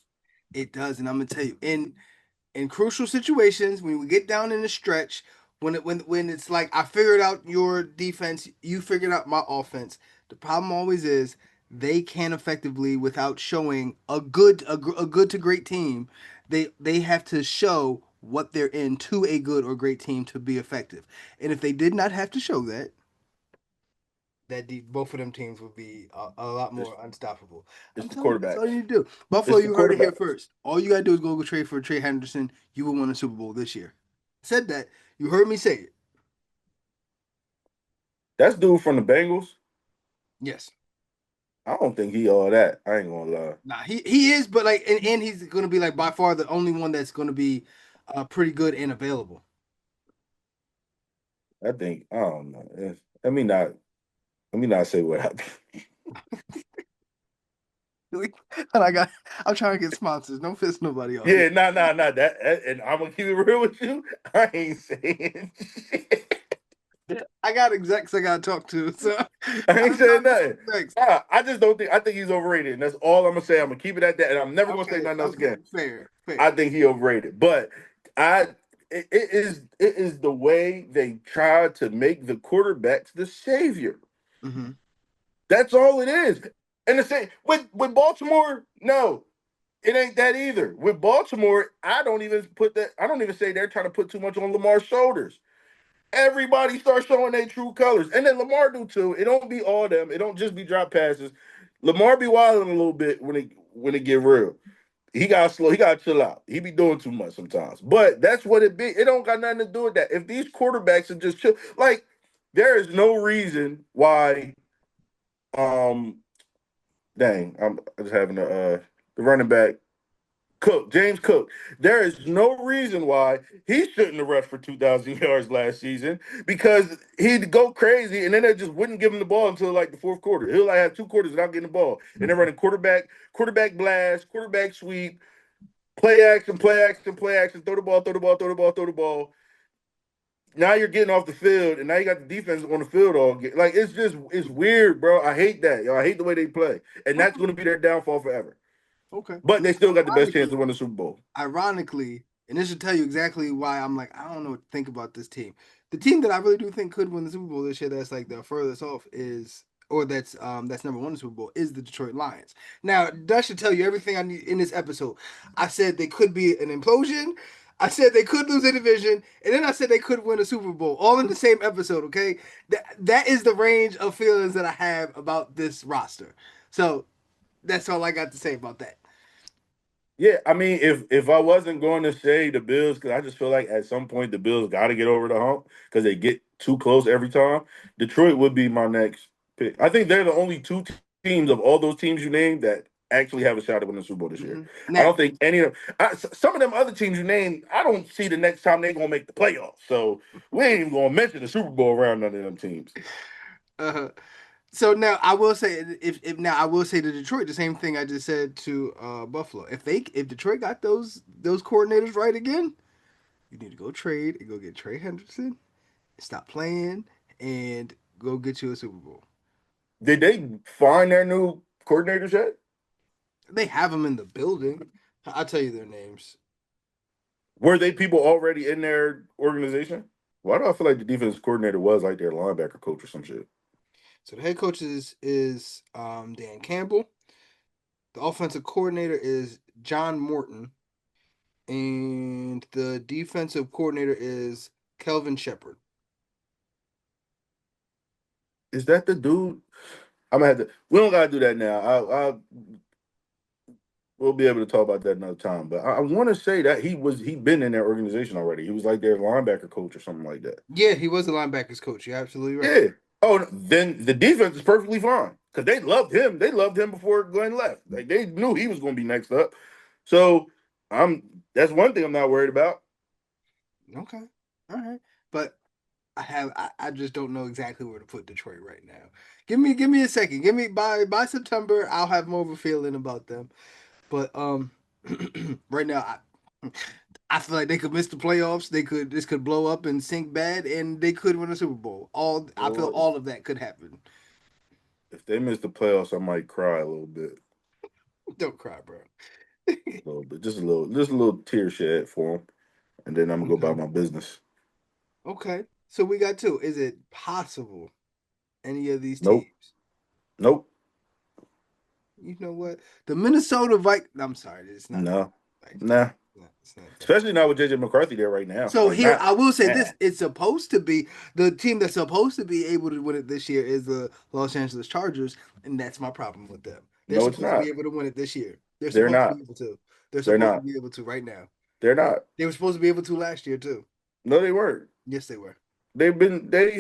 It does, and I'm gonna tell you, in crucial situations when we get down in the stretch, when it's like I figured out your defense, you figured out my offense. The problem always is they can't effectively without showing a good to great team. They have to show what they're in to a good or great team to be effective. And if they did not have to show that, both of them teams would be a lot It's more unstoppable. it's I'm the telling you, that's all quarterbacks. you need to do. Buffalo, It's the you heard it here quarterbacks. first. All you gotta do is go trade for Trey Henderson. You will win a Super Bowl this year. Said that. You heard me say it. That's dude from the Bengals. Yes. I don't think he all that. I ain't gonna lie. Nah, he is, but like, and he's gonna be like by far the only one that's gonna be pretty good and available. I think I don't know. Let me not say what happened. And I got, I'm trying to get sponsors. Don't piss nobody off. Yeah, nah. And I'm gonna keep it real with you. I ain't saying shit. I got execs I gotta talk to, so I I'm ain't saying talking to nothing. some execs. Nah, I just don't think. I think he's overrated, and that's all I'm gonna say. I'm gonna keep it at that, and I'm never gonna say Okay, nothing else okay, again. fair, I fair. think he overrated, but I it is the way they try to make the quarterbacks the savior. Mm-hmm. That's all it is. And the same with Baltimore, no, it ain't that either. With Baltimore, I don't even say they're trying to put too much on Lamar's shoulders. Everybody starts showing their true colors. And then Lamar do too. It don't be all them. It don't just be drop passes. Lamar be wilding a little bit when it get real. He got slow. He got to chill out. He be doing too much sometimes. But that's what it be. It don't got nothing to do with that. If these quarterbacks are just chill, like there is no reason why. Um, dang, I'm just having the running back James Cook. There is no reason why he shouldn't have rushed for 2,000 yards last season because he'd go crazy and then they just wouldn't give him the ball until like the fourth quarter. He'll like have two quarters without getting the ball, and they're running quarterback blast, quarterback sweep, play action, play action, throw the ball, throw the ball, throw the ball, throw the ball. Now you're getting off the field, and now you got the defense on the field all like it's weird, bro. I hate that. Yo, I hate the way they play, and that's Okay, going to be their downfall forever. okay. But Now, they still got the best chance to ironically, win the Super Bowl. ironically, and this should tell you exactly why I'm like, I don't know what to think about this team. The team that I really do think could win the Super Bowl this year, that's like the furthest off is, or that's number one in the Super Bowl, is the Detroit Lions. Now that should tell you everything I need in this episode. I said they could be an implosion. I said they could lose a division, and then I said they could win a Super Bowl, all in the same episode. Okay, that is the range of feelings that I have about this roster. So that's all I got to say about that. Yeah, I mean, if I wasn't going to say the Bills, because I just feel like at some point the Bills got to get over the hump because they get too close every time. Detroit would be my next pick. I think they're the only two teams of all those teams you named that actually have a shot at winning the Super Bowl this year. Mm-hmm. I Now, don't think any of some of them other teams you named. I don't see the next time they're gonna make the playoffs. So we ain't even gonna mention the Super Bowl around none of them teams. uh, so now I will say if now I will say to Detroit the same thing I just said to Buffalo. If Detroit got those coordinators right again, you need to go trade and go get Trey Henderson, stop playing, and go get you a Super Bowl. Did they find their new coordinators yet? They have them in the building. I'll tell you their names. Were they people already in their organization? Why do I feel like the defense coordinator was like their linebacker coach or some shit? So the head coach is Dan Campbell. The offensive coordinator is John Morton, and the defensive coordinator is Kelvin Shepard. Is that the dude? I'm gonna have to. We don't gotta do that now. We'll be able to talk about that another time. But I want to say that he'd been in their organization already. He was like their linebacker coach or something like that. Yeah, he was the linebackers coach. You're absolutely right. Yeah. Oh, then the defense is perfectly fine because they loved him. They loved him before Glenn left. Like they knew he was going to be next up. So I'm. That's one thing I'm not worried about. Okay. All right. But I just don't know exactly where to put Detroit right now. Give me a second. Give me by September I'll have more of a feeling about them. But right now I feel like they could miss the playoffs. This could blow up and sink bad and they could win a Super Bowl. I feel Well, all of that could happen. if they miss the playoffs, I might cry a little bit. Don't cry, bro. A little bit, just a little tear shed for them, and then I'm gonna go Okay. about my business. Okay. So we got two. Is it possible any of these Nope, teams? nope, You know what? The Minnesota Vikings. I'm sorry, it's not the no, Vikings. nah. It's not that. especially not with JJ McCarthy there right now. So Like here, not I will say now. this: it's supposed to be the team that's supposed to be able to win it this year is the Los Angeles Chargers, and that's my problem with them. They're No, it's supposed to be not. able to win it this year. They're They're supposed to be not. able to. They're They're supposed to not. be able to right now. They're not. They were supposed to be able to last year too. No, they weren't. Yes, they were. They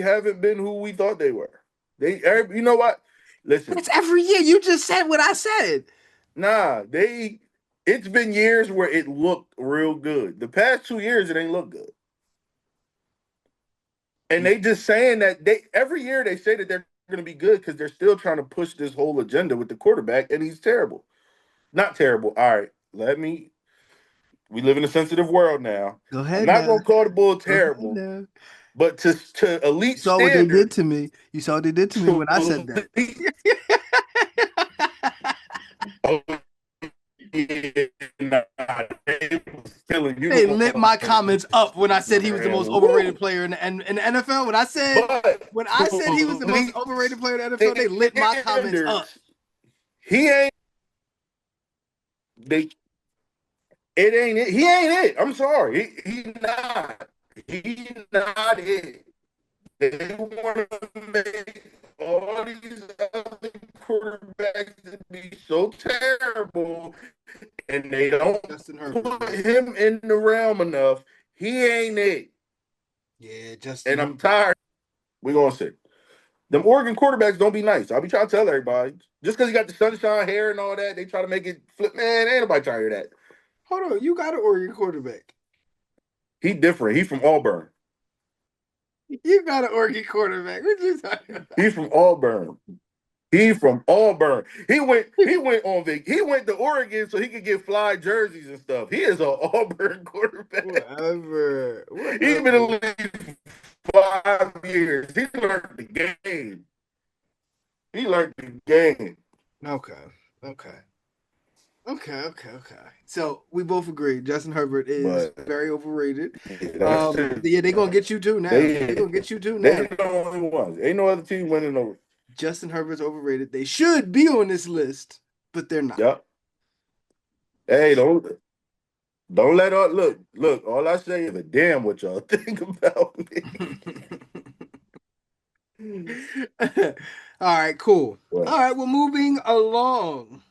haven't been who we thought they were. You know what? Listen, That's every year. You just said what I said. nah, it's been years where it looked real good. The past 2 years it ain't look good. And they just saying that they every year they say that they're gonna be good because they're still trying to push this whole agenda with the quarterback, and he's terrible. Not terrible. All right, we live in a sensitive world now. Go I'm ahead not now. gonna call the bull Go ahead terrible, now. but to You elite saw what they did standards, to me. You saw what they did to me to when I said that. elite oh, yeah, nah, they was killing you They lit my on comments up when I said he was the most Instagram. overrated Woo! player in the NFL. But When I said he was to the most elite overrated player in the NFL, they lit my comments up. standards, he ain't they it ain't it. He ain't it. I'm sorry. He not. He not it. They want to make all these other quarterbacks to be so terrible, and they don't Justin Herbert, put man. him in the realm enough. He ain't it. Yeah, Justin And I'm Herbert. tired. We're going to see. Them Oregon quarterbacks don't be nice. I'll be trying to tell everybody. Just because he got the sunshine hair and all that, they try to make it flip. Man, ain't nobody trying to hear that. Hold on, you got an Oregon quarterback. He different. He from Auburn. You got an Oregon quarterback. What you talking about? He from Auburn. He from Auburn. He went to Oregon so he could get fly jerseys and stuff. He is an Auburn quarterback. Whatever. He been in Whatever. the league 5 years. He learned the game. He learned the game. Okay. Okay. Okay. So we both agree Justin Herbert is But very overrated. yeah, that's it. Yeah, they're gonna get you too now. They're They gonna get you too they now. the only ones. Ain't no other team winning over. Justin Herbert's overrated. They should be on this list, but they're not. Yep. Hey, don't let all look. All I say is a damn what y'all think about All right, cool. All me. right, well, moving along.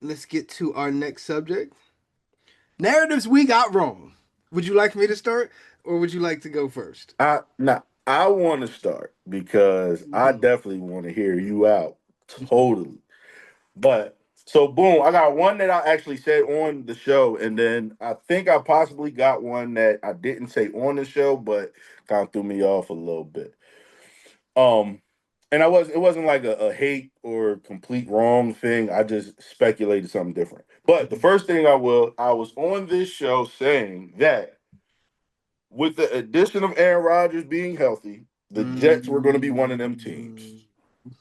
Let's get to our next subject. Narratives we got wrong. Would you like me to start or would you like to go first? I want to start because I Mhm. definitely want to hear you out totally. But so boom, I got one that I actually said on the show, and then I think I possibly got one that I didn't say on the show, but kind of threw me off a little bit. Um, and it wasn't like a hate or complete wrong thing. I just speculated something different. But the first thing I was on this show saying that with the addition of Aaron Rodgers being healthy, the Jets were going to be one of them teams.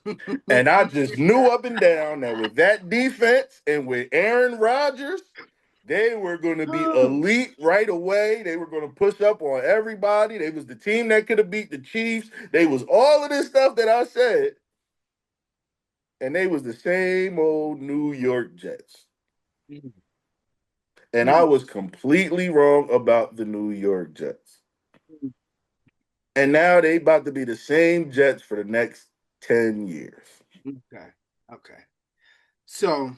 Mm. And I just knew up and down that with that defense and with Aaron Rodgers, they were going to be elite right away. They were going to push up on everybody. They was the team that could have beat the Chiefs. They was all of this stuff that I said, and they was the same old New York Jets. And I was completely wrong about the New York Jets. And now they about to be the same Jets for the next 10 years. Okay. Okay. So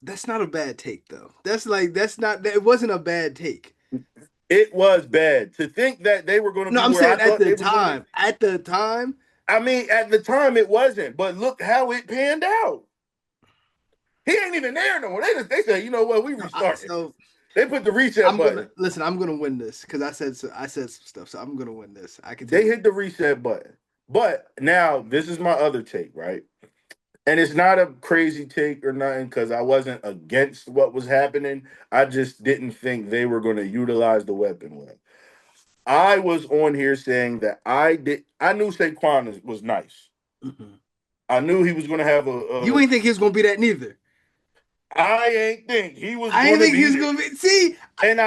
that's not a bad take though. That's not it wasn't a bad take. It was bad to think that they were going to No, be I'm where I saying at thought the they was going to be. time. At the time. I mean, at the time it wasn't, but look how it panned out. He ain't even there no more. They said, you know what, we restarting. So They put the reset I'm gonna button. listen. I'm gonna win this because I said some stuff, so I'm gonna win this. I can They take. hit the reset button. But now this is my other take, right? And it's not a crazy take or nothing because I wasn't against what was happening. I just didn't think they were going to utilize the weapon well. I was on here saying that I knew Saquon was nice. Mm-mm. I knew he was going to have You ain't think he was gonna be that neither. I ain't think he was I ain't going to think he be was there. gonna be. See, And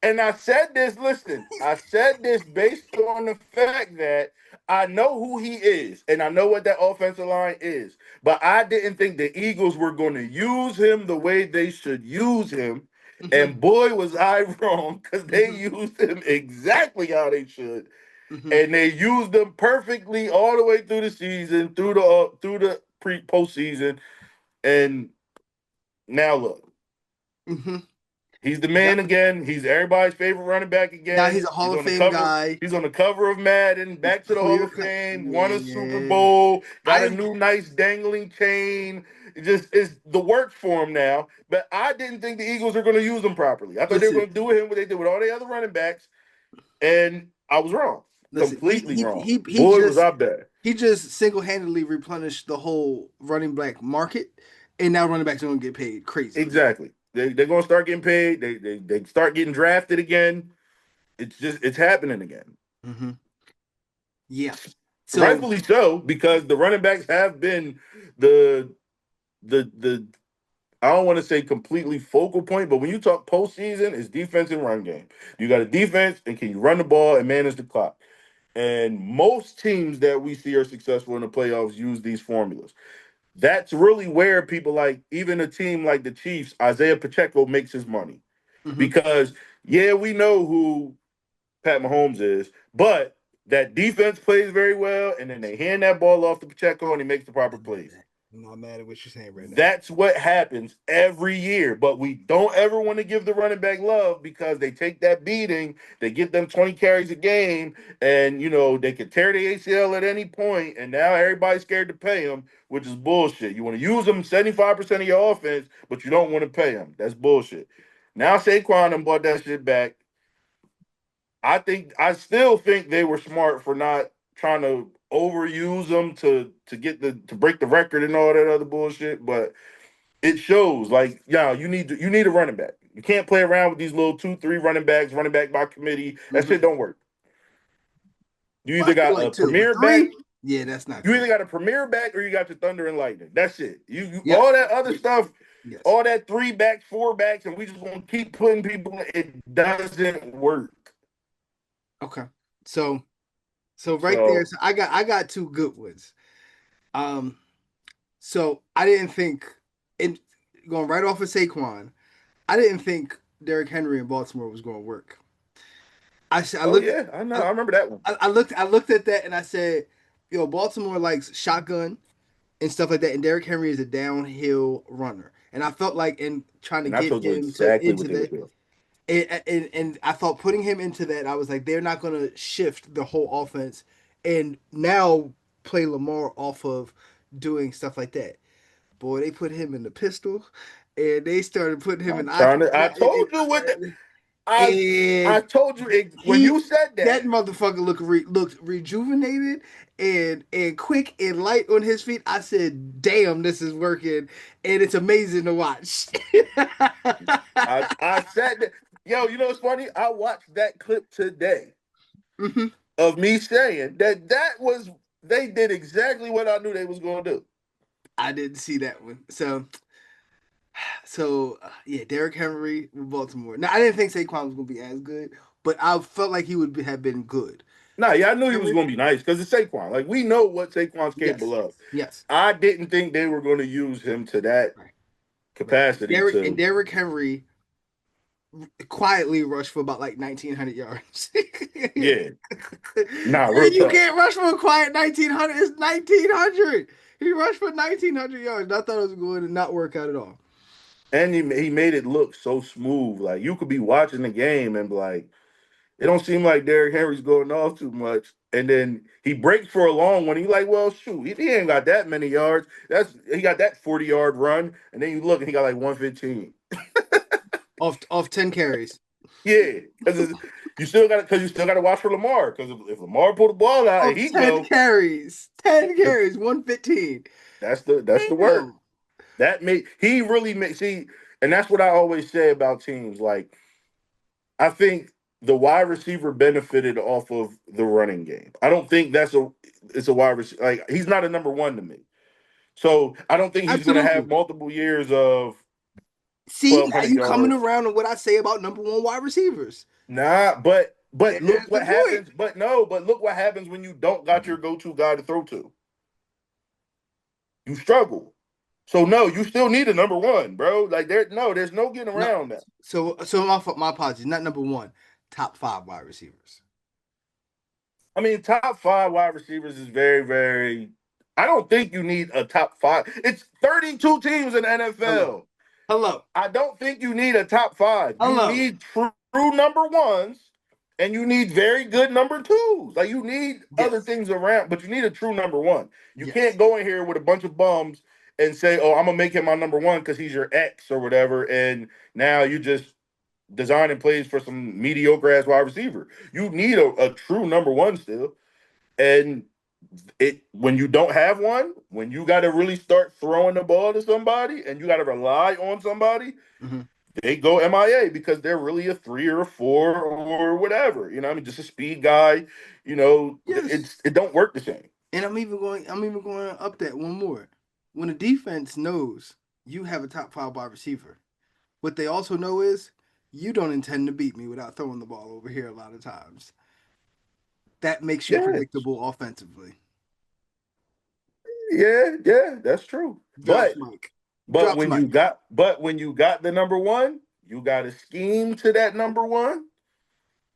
And I said this, listen, I said this based on the fact that I know who he is and I know what that offensive line is. But I didn't think the Eagles were going to use him the way they should use him. Hmm. And boy, was I wrong because they Hmm. used him exactly how they should. Hmm. And they used him perfectly all the way through the season, through the postseason. And now look, Hmm. he's the Yep. man again. He's everybody's favorite running back Now again. he's a He's Hall of on the Fame cover. guy. He's on the cover of Madden. He's Back to the Hall clear of cut. Fame. Won a Super Yeah. Bowl. Got a I new nice dangling chain. It just it's the work for him now. But I didn't think the Eagles are going to use him properly. I thought they were listen. going to do with him what they did with all the other running backs, and I was wrong. Listen. He Completely he wrong. he he Boy, was just I bad. he just single handedly replenished the whole running back market, and now running backs are gonna get paid crazily. Exactly. They're going to start getting paid. They start getting drafted again. It's happening again. Hmm. Yeah. So. Rightfully so, because the running backs have been the the I don't want to say completely focal point, but when you talk postseason, it's defense and run game. You got a defense, and can you run the ball and manage the clock? And most teams that we see are successful in the playoffs use these formulas. That's really where people like even a team like the Chiefs, Isaiah Pacheco makes his money Hmm. because yeah, we know who Pat Mahomes is, but that defense plays very well, and then they hand that ball off to Pacheco, and he makes the proper plays. I'm not mad at what you're saying right now. That's what happens every year, but we don't ever want to give the running back love because they take that beating. They get them 20 carries a game, and they could tear the ACL at any point, and now everybody's scared to pay them, which is bullshit. You want to use them 75% of your offense, but you don't want to pay them. That's bullshit. Now Saquon done bought that shit back. I still think they were smart for not trying to overuse them to get to break the record and all that other bullshit. But it shows like you need a running back. You can't play around with these little 2, 3 running backs, running back by committee. That shit Hmm. don't work. You Well, I either do got a like two, but premier back, three, yeah, that's not you cool. either got a premier back or you got your thunder and lightning. That's it. You Yep. all that other Yep. stuff, Yes. all that 3 backs, 4 backs, and we just gonna keep putting people. It doesn't work. Okay. So right there, So so I got two good ones. Um, so I didn't think in going right off of Saquon, I didn't think Derrick Henry in Baltimore was going to work. I oh looked yeah, I know. I, I remember that one. I looked at that and I said, Baltimore likes shotgun and stuff like that, and Derrick Henry is a downhill runner, and I felt like in trying to And I get told you him to exactly what into they were that. doing. And I thought putting him into that, I was like, they're not going to shift the whole offense and now play Lamar off of doing stuff like that. Boy, they put him in the pistol, and they started putting him in I'm I trying to. I told you what I and I told you when he you said that that. motherfucker looked rejuvenated and quick and light on his feet. I said, "Damn, this is working, and it's amazing to watch." I said that. Yo, you know what's funny? I watched that clip today Hmm. of me saying that was they did exactly what I knew they was going to do. I didn't see that one. So yeah, Derrick Henry with Baltimore. Now I didn't think Saquon was gonna be as good, but I felt like he would have been good. Nah, yeah, I knew he was Henry, going to be nice because it's Saquon. Like we know what Saquon's yes, capable of. yes, I didn't think they were going to use him to that right, right. capacity. Derrick Henry quietly rushed for about like 1,900 yards. Yeah, nah, real You tough. can't rush for a quiet 1,900. It's 1,900. He rushed for 1,900 yards. I thought it was going to not work out at all. And he made it look so smooth. Like you could be watching the game and be like, it don't seem like Derrick Henry's going off too much. And then he breaks for a long one. He's like, well, shoot, he ain't got that many yards. He got that 40-yard run. And then you look and he got like 115. Off 10 carries. Yeah. Because you still gotta watch for Lamar. Because if Lamar pull the ball out and Of he 10 go, carries. 10 carries, 115. that's the work. Damn. He really made see, and that's what I always say about teams. Like I think the wide receiver benefited off of the running game. I don't think it's a wide receiver. Like he's not a number one to me. So I don't think he's going to have Absolutely. multiple years of See, now 1,200 you coming yards. around on what I say about number one wide receivers. Nah, but look That's the what point. happens. But no, but look what happens when you don't got your go-to guy to throw to. You struggle. So no, you still need a number one, bro. Like there's no getting No, around that. so my apologies. Not number one. Top five wide receivers. I mean, top five wide receivers is very, very. I don't think you need a top five. It's 32 teams in the Hello, NFL. hello, I don't think you need a top five. You hello. need true number ones, and you need very good number twos. Like you need other Yes, things around, but you need a true number one. You can't yes. go in here with a bunch of bums and say, "Oh, I'm gonna make him my number one because he's your ex or whatever," and now you just designing plays for some mediocre ass wide receiver. You need a true number one still, and it when you don't have one, when you got to really start throwing the ball to somebody and you got to rely on somebody, Hmm. they go MIA because they're really a three or a four or whatever. You know, I mean, just a speed guy. You know, Yes. it don't work the same. And I'm even going up that one more. When a defense knows you have a top five wide receiver, what they also know is you don't intend to beat me without throwing the ball over here a lot of times. That makes you Yeah, predictable offensively. yeah, that's true. Drops Mike. Drops Mike. But when you got the number one, you got to scheme to that number one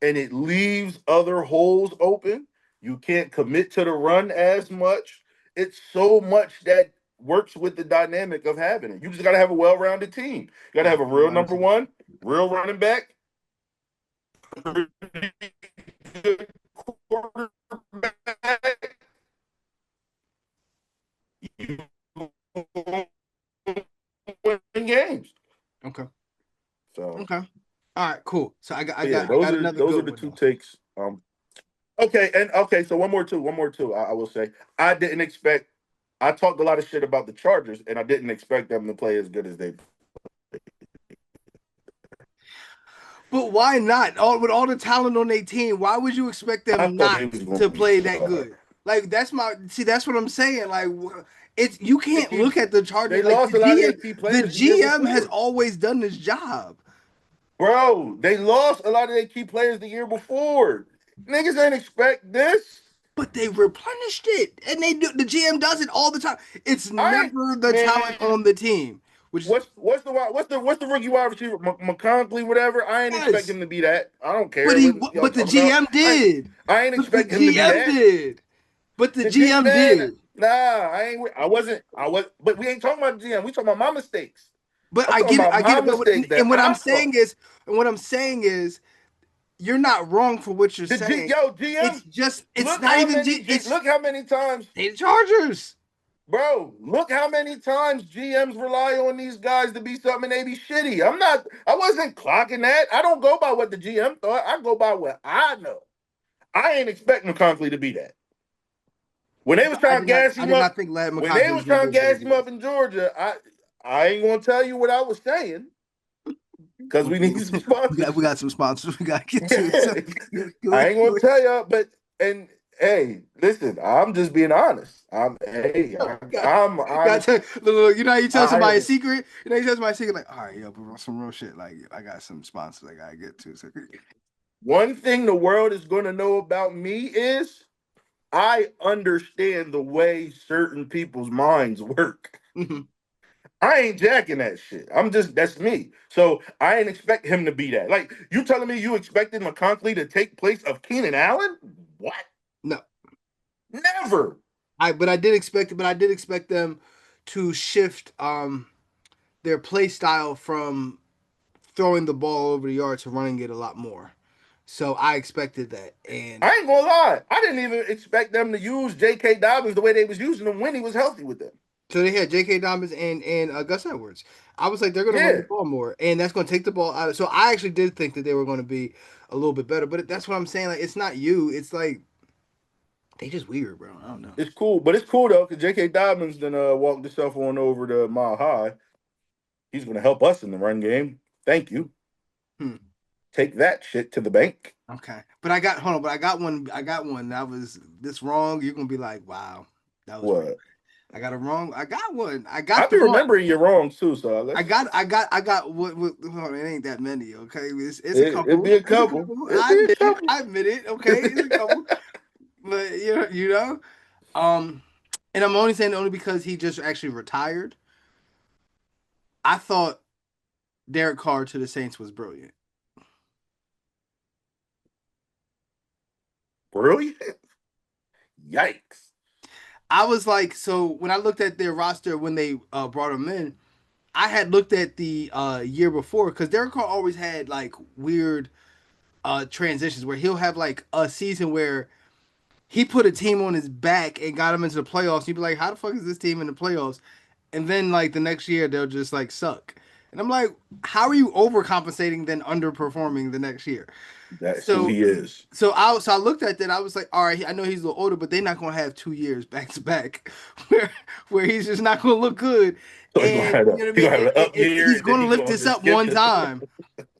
and it leaves other holes open. You can't commit to the run as much. It's so much that works with the dynamic of having it. You just got to have a well-rounded team. You got to have a real number one, real running back, quarterback. You win games. Okay. So, Okay. All right. Cool. So but yeah, I got another those are good the one two though. takes. Okay, and okay, so one more too. I will say I didn't expect. I talked a lot of shit about the Chargers, and I didn't expect them to play as good as they. But why not? All with all the talent on their team, why would you expect I them thought not they was going to to be play that sorry. good? Like that's my see. That's what I'm saying. Like it's you They can't keep look at the Chargers they like lost a lot of their key The players the year GM has before, always done this job, bro. They lost a lot of their key players the year before. Niggas ain't expect this. but they replenished it, and they do. The GM does it all the time. It's I ain't never the talent man. on the team, which What's the rookie wide receiver McConkley whatever? I ain't expect yes, him to be that. I don't but care what y'all but the talking about. GM did, I ain't but the expect him to be GM that. did, but the The G GM man, did. nah, I ain't. I wasn't. I was, but we ain't talking about the GM. We talking about my mistakes. But I'm talking about I get my it. But mistakes that and what I'm I saying saw. is, and what I'm saying is, you're not wrong for what you're saying. GM. It's not even it's Look how many times, they the Chargers. bro. Look how many times GMs rely on these guys to be something and they be shitty. I'm not. I wasn't clocking that. I don't go by what the GM thought. I go by what I know. I ain't expecting Conklin to be that. When they was trying to gas I him did up, not think Lad when they McConkey was was going to trying be to as good gas as he him up is. in Georgia, I ain't gonna tell you what I was saying because we need some We sponsors. got some sponsors we got to get to. So I ain't gonna tell you, but and hey, listen, I'm just being honest. got, I'm got honest. to look, you know how you tell I somebody a am secret. You know you tell somebody a secret like, all right, yo, but some real shit. Like I got some sponsors I gotta get to. So, one thing the world is gonna know about me is I understand the way certain people's minds work. mhm. I ain't jacking that shit. I'm just that's me. So I ain't expect him to be that. Like you telling me you expected McConkley to take place of Keenan Allen? What? No, Never. but I did expect it. But I did expect them to shift their play style from throwing the ball over the yard to running it a lot more. So I expected that, and I ain't gonna lie. I didn't even expect them to use J.K. Dobbins the way they was using him when he was healthy with them. so they had J.K. Dobbins and Gus Edwards. I was like, they're going to run the Yeah, ball more, and that's going to take the ball out. So I actually did think that they were going to be a little bit better, but that's what I'm saying. Like, it's not you. It's like they just weird, bro. I don't know. it's cool, but it's cool though because J.K. Dobbins then walked himself on over to Mile High. He's gonna help us in the run game. Thank you. Hmm. Take that shit to the bank. Okay, but I got one. I got one that was this wrong. You're gonna be like, wow, that was pretty What? bad. I got it wrong. I got one. I I got the be one. remembering you wrong too, so I got what hold on, it ain't that many, okay? It's a it'd couple. be a It's a couple. couple. It'd be a couple. I admit it, okay? It's a couple. But um, and I'm only saying it only because he just actually retired. I thought Derek Carr to the Saints was brilliant. Brilliant. Yikes. I was like, so when I looked at their roster when they brought him in, I had looked at the year before because Derek Carr always had like weird transitions where he'll have like a season where he put a team on his back and got him into the playoffs. You'd be like, how the fuck is this team in the playoffs? And then like the next year they'll just like suck. And I'm like, how are you overcompensating then underperforming the next year? That's who So he is. so I looked at that. I was like, all right, I know he's a little older, but they're not gonna have 2 years back to back where he's just not gonna look good. So And you know what I he mean? gonna have an up year, He's and then gonna he lift gonna this just up skip one it. time.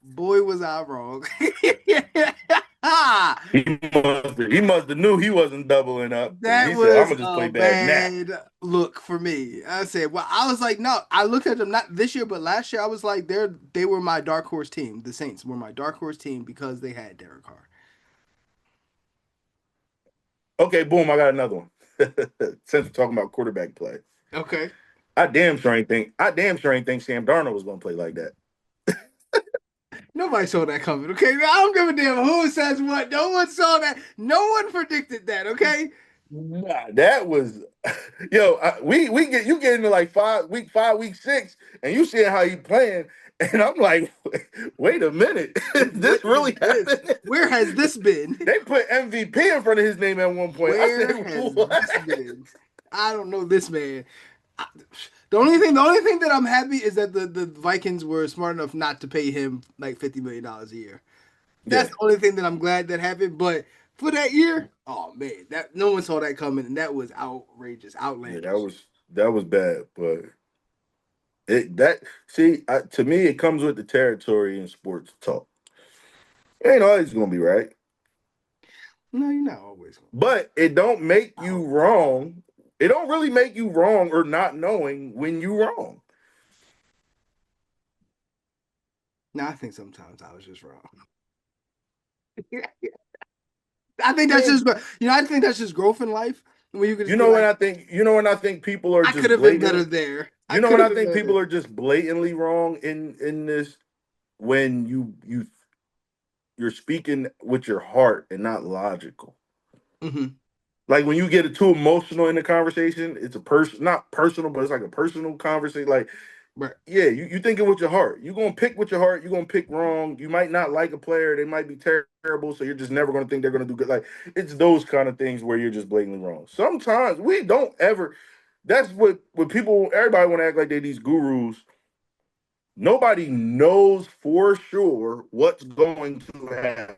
Boy, was I wrong. He must have knew he wasn't doubling up, and That he said, "I'm was gonna just play a bad now." bad look for me. I said, well, I was like, no. I looked at them not this year, but last year. I was like, they were my dark horse team. The Saints were my dark horse team because they had Derek Carr. Okay, boom, I got another one. Since we're talking about quarterback play, Okay. I damn sure ain't think Sam Darnold was gonna play like that. Nobody saw that coming. Okay, I don't give a damn who says what. No one saw that. No one predicted that. Okay. Nah, that was we get you get into like 5 week 6, and you see how he playing, and I'm like, wait a minute, What this is really this? happened? Where has this been? They put MVP in front of his name at one point. I said, Where has what? this been? I don't know this man. I, the only thing that I'm happy is that the Vikings were smart enough not to pay him like $50 million a year. That's Yeah, the only thing that I'm glad that happened. But for that year, oh man, that no one saw that coming, and that was outrageous, yeah, that outlandish. was that was bad, but it that see to me it comes with the territory in sports talk. It ain't always gonna be right, No, you're not always gonna be right. but it don't make Not you always. wrong. It don't really make you wrong or not knowing when you wrong. No, I think sometimes I was just wrong. I think I that's mean, just, I think that's just growth in life. When you can you just be know when like, I think you know when I think people are I could just have been better blatant. there. I You know could when have I been think better people there. are just blatantly wrong in this when you're speaking with your heart and not logical. Hmm. Like when you get too emotional in the conversation, it's a person not personal, but it's like a personal conversation. Like, Right. yeah, you thinking with your heart. You're gonna pick with your heart, you're gonna pick wrong. You might not like a player, they might be terrible, so you're just never gonna think they're gonna do good. Like it's those kind of things where you're just blatantly wrong. Sometimes we don't ever that's what people everybody want to act like they're these gurus. Nobody knows for sure what's going to happen.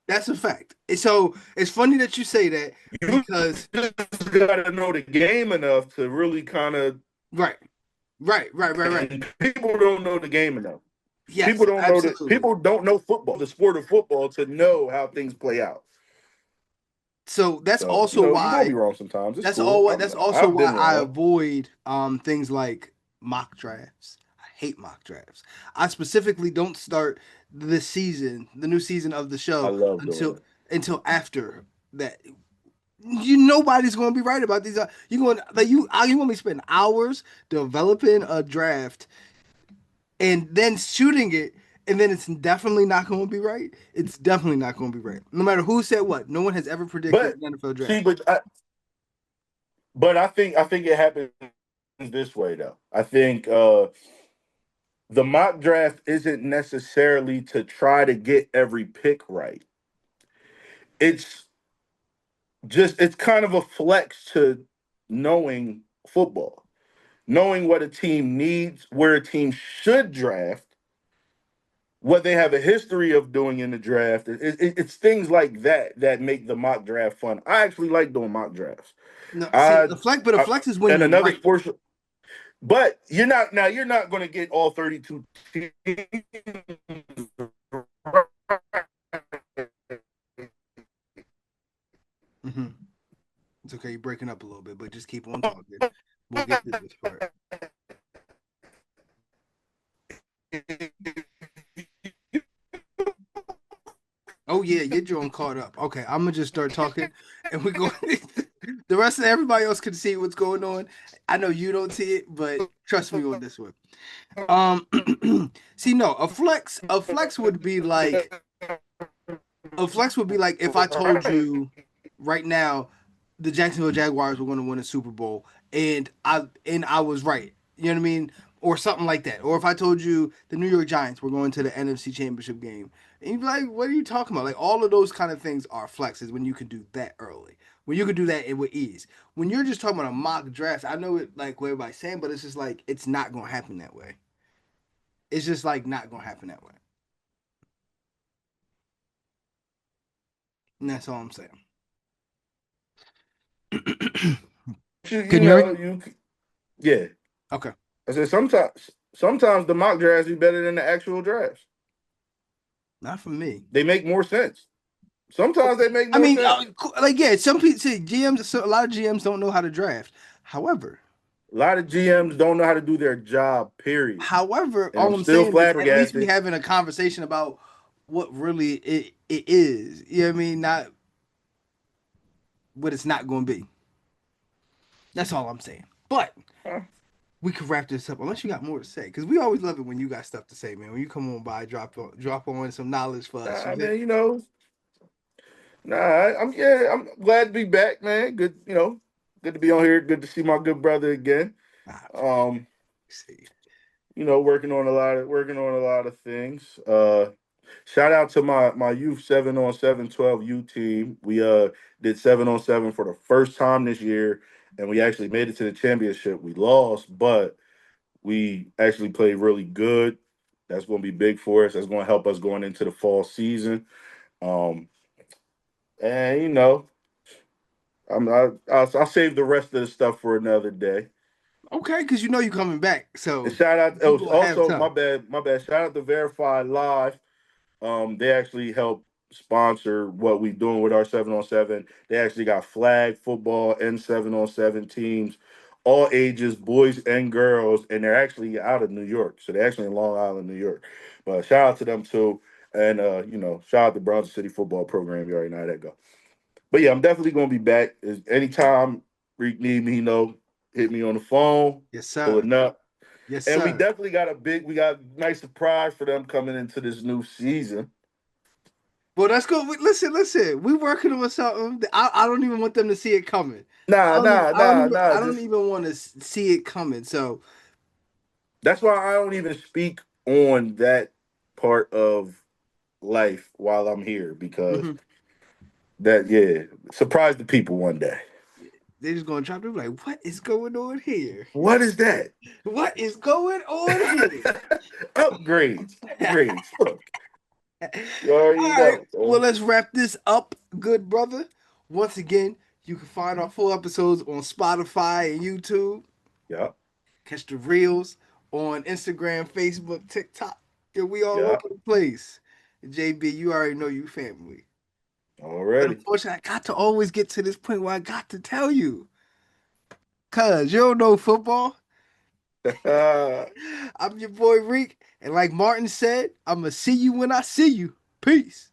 That's a fact. So it's funny that you say that You because just gotta know the game enough to really kind of. right, right. And people don't know the game enough. Yes, absolutely. People don't know football, the sport of football, to know how things play out. So that's So also you're gonna why be wrong sometimes. It's cool. that's also I've why been I wrong. avoid things like mock drafts. I hate mock drafts. I specifically don't start the season, the new season of the I show love doing until it. after that. Nobody's going to be right about these. You going like you going to spend hours developing a draft and then shooting it, and then it's definitely not going to be right. It's definitely not going to be right. No matter who said what, no one has ever predicted But an NFL see, draft. but I think it happens this way though. I think the mock draft isn't necessarily to try to get every pick right. It's it's kind of a flex to knowing football, knowing what a team needs, where a team should draft, what they have a history of doing in the draft. It's things like that that make the mock draft fun. I actually like doing mock drafts. No, see, I, a I flex is when and you're another right. sports, but you're not going to get all 32 teams okay. You're breaking up a little bit, but just keep on talking. We'll get to this part. Oh yeah, your joint caught up. Okay, I'm gonna just start talking, and we go. The rest of everybody else can see what's going on. I know you don't see it, but trust me on this one. Um, see, no, a flex would be like if I told you right now the Jacksonville Jaguars were going to win a Super Bowl, and I was right. You know what I mean? Or something like that. Or if I told you the New York Giants were going to the NFC Championship game, and you'd be like, "What are you talking about?" Like all of those kind of things are flexes when you can do that early. When you can do that with ease. When you're just talking about a mock draft, I know it like what everybody's saying, but it's just like it's not going to happen that way. It's just like not going to happen that way. And that's all I'm saying. You Can you hear me? know, yeah. Okay. I said sometimes the mock drafts be better than the actual drafts. Not for me. They make more sense. Sometimes they make I more mean, sense. like yeah, some people say GMs. So a lot of GMs don't know how to draft. However, A lot of GMs don't know how to do their job, period. And all I'm I'm still saying is at least we flabbergasted. having a conversation about what really it is. You know what I mean? Not what it's not going to be. That's all I'm saying. But Huh? we could wrap this up unless you got more to say because we always love it when you got stuff to say, man. When you come on by, drop on some knowledge for us. You Nah, did. man, I'm glad to be back, man. Good, good to be on here. Good to see my good brother again. I Um, see. working on a lot of things. Shout out to my youth 7-on-7 12 U team. We did 7-on-7 for the first time this year, and we actually made it to the championship. We lost, but we actually played really good. That's going to be big for us. That's going to help us going into the fall season. Um, and I'll save the rest of the stuff for another day. Okay, because you know you coming back, And so shout out, you oh, gonna have also my time. bad, my bad. Shout out to Verify Live. They actually help sponsor what we doing with our 7-on-7. They actually got flag football and 7-on-7 teams, all ages, boys and girls, and they're actually out of New York. So they're actually in Long Island, New York. But shout out to them too. And shout out to Bronx City football program. You already know how that go. But yeah, I'm definitely gonna be back. Anytime Reek need me, hit me on the phone, Yes, sir. pulling up. Yes, And sir. we got a nice surprise for them coming into this new season. Well, that's good. Listen. We working on something. I don't even want them to see it coming. Nah, nah, nah, nah. I don't Just even want to see it coming. So, that's why I don't even speak on that part of life while I'm here because mhm. surprise the people one day. They're just gonna drop it like, what is going on here? What is that? What is going on here? Upgrades. Look, All you already right. know. Well, So, let's wrap this up, good brother. Once again, you can find our full episodes on Spotify and YouTube. yeah, Catch the reels on Instagram, Facebook, TikTok. Yeah, we all yeah, over the place. JB, you already know you family. But already. unfortunately, I got to always get to this point where I got to tell you. Cause you don't know football. I'm your boy Reek. And like Martin said, I'ma see you when I see you. Peace.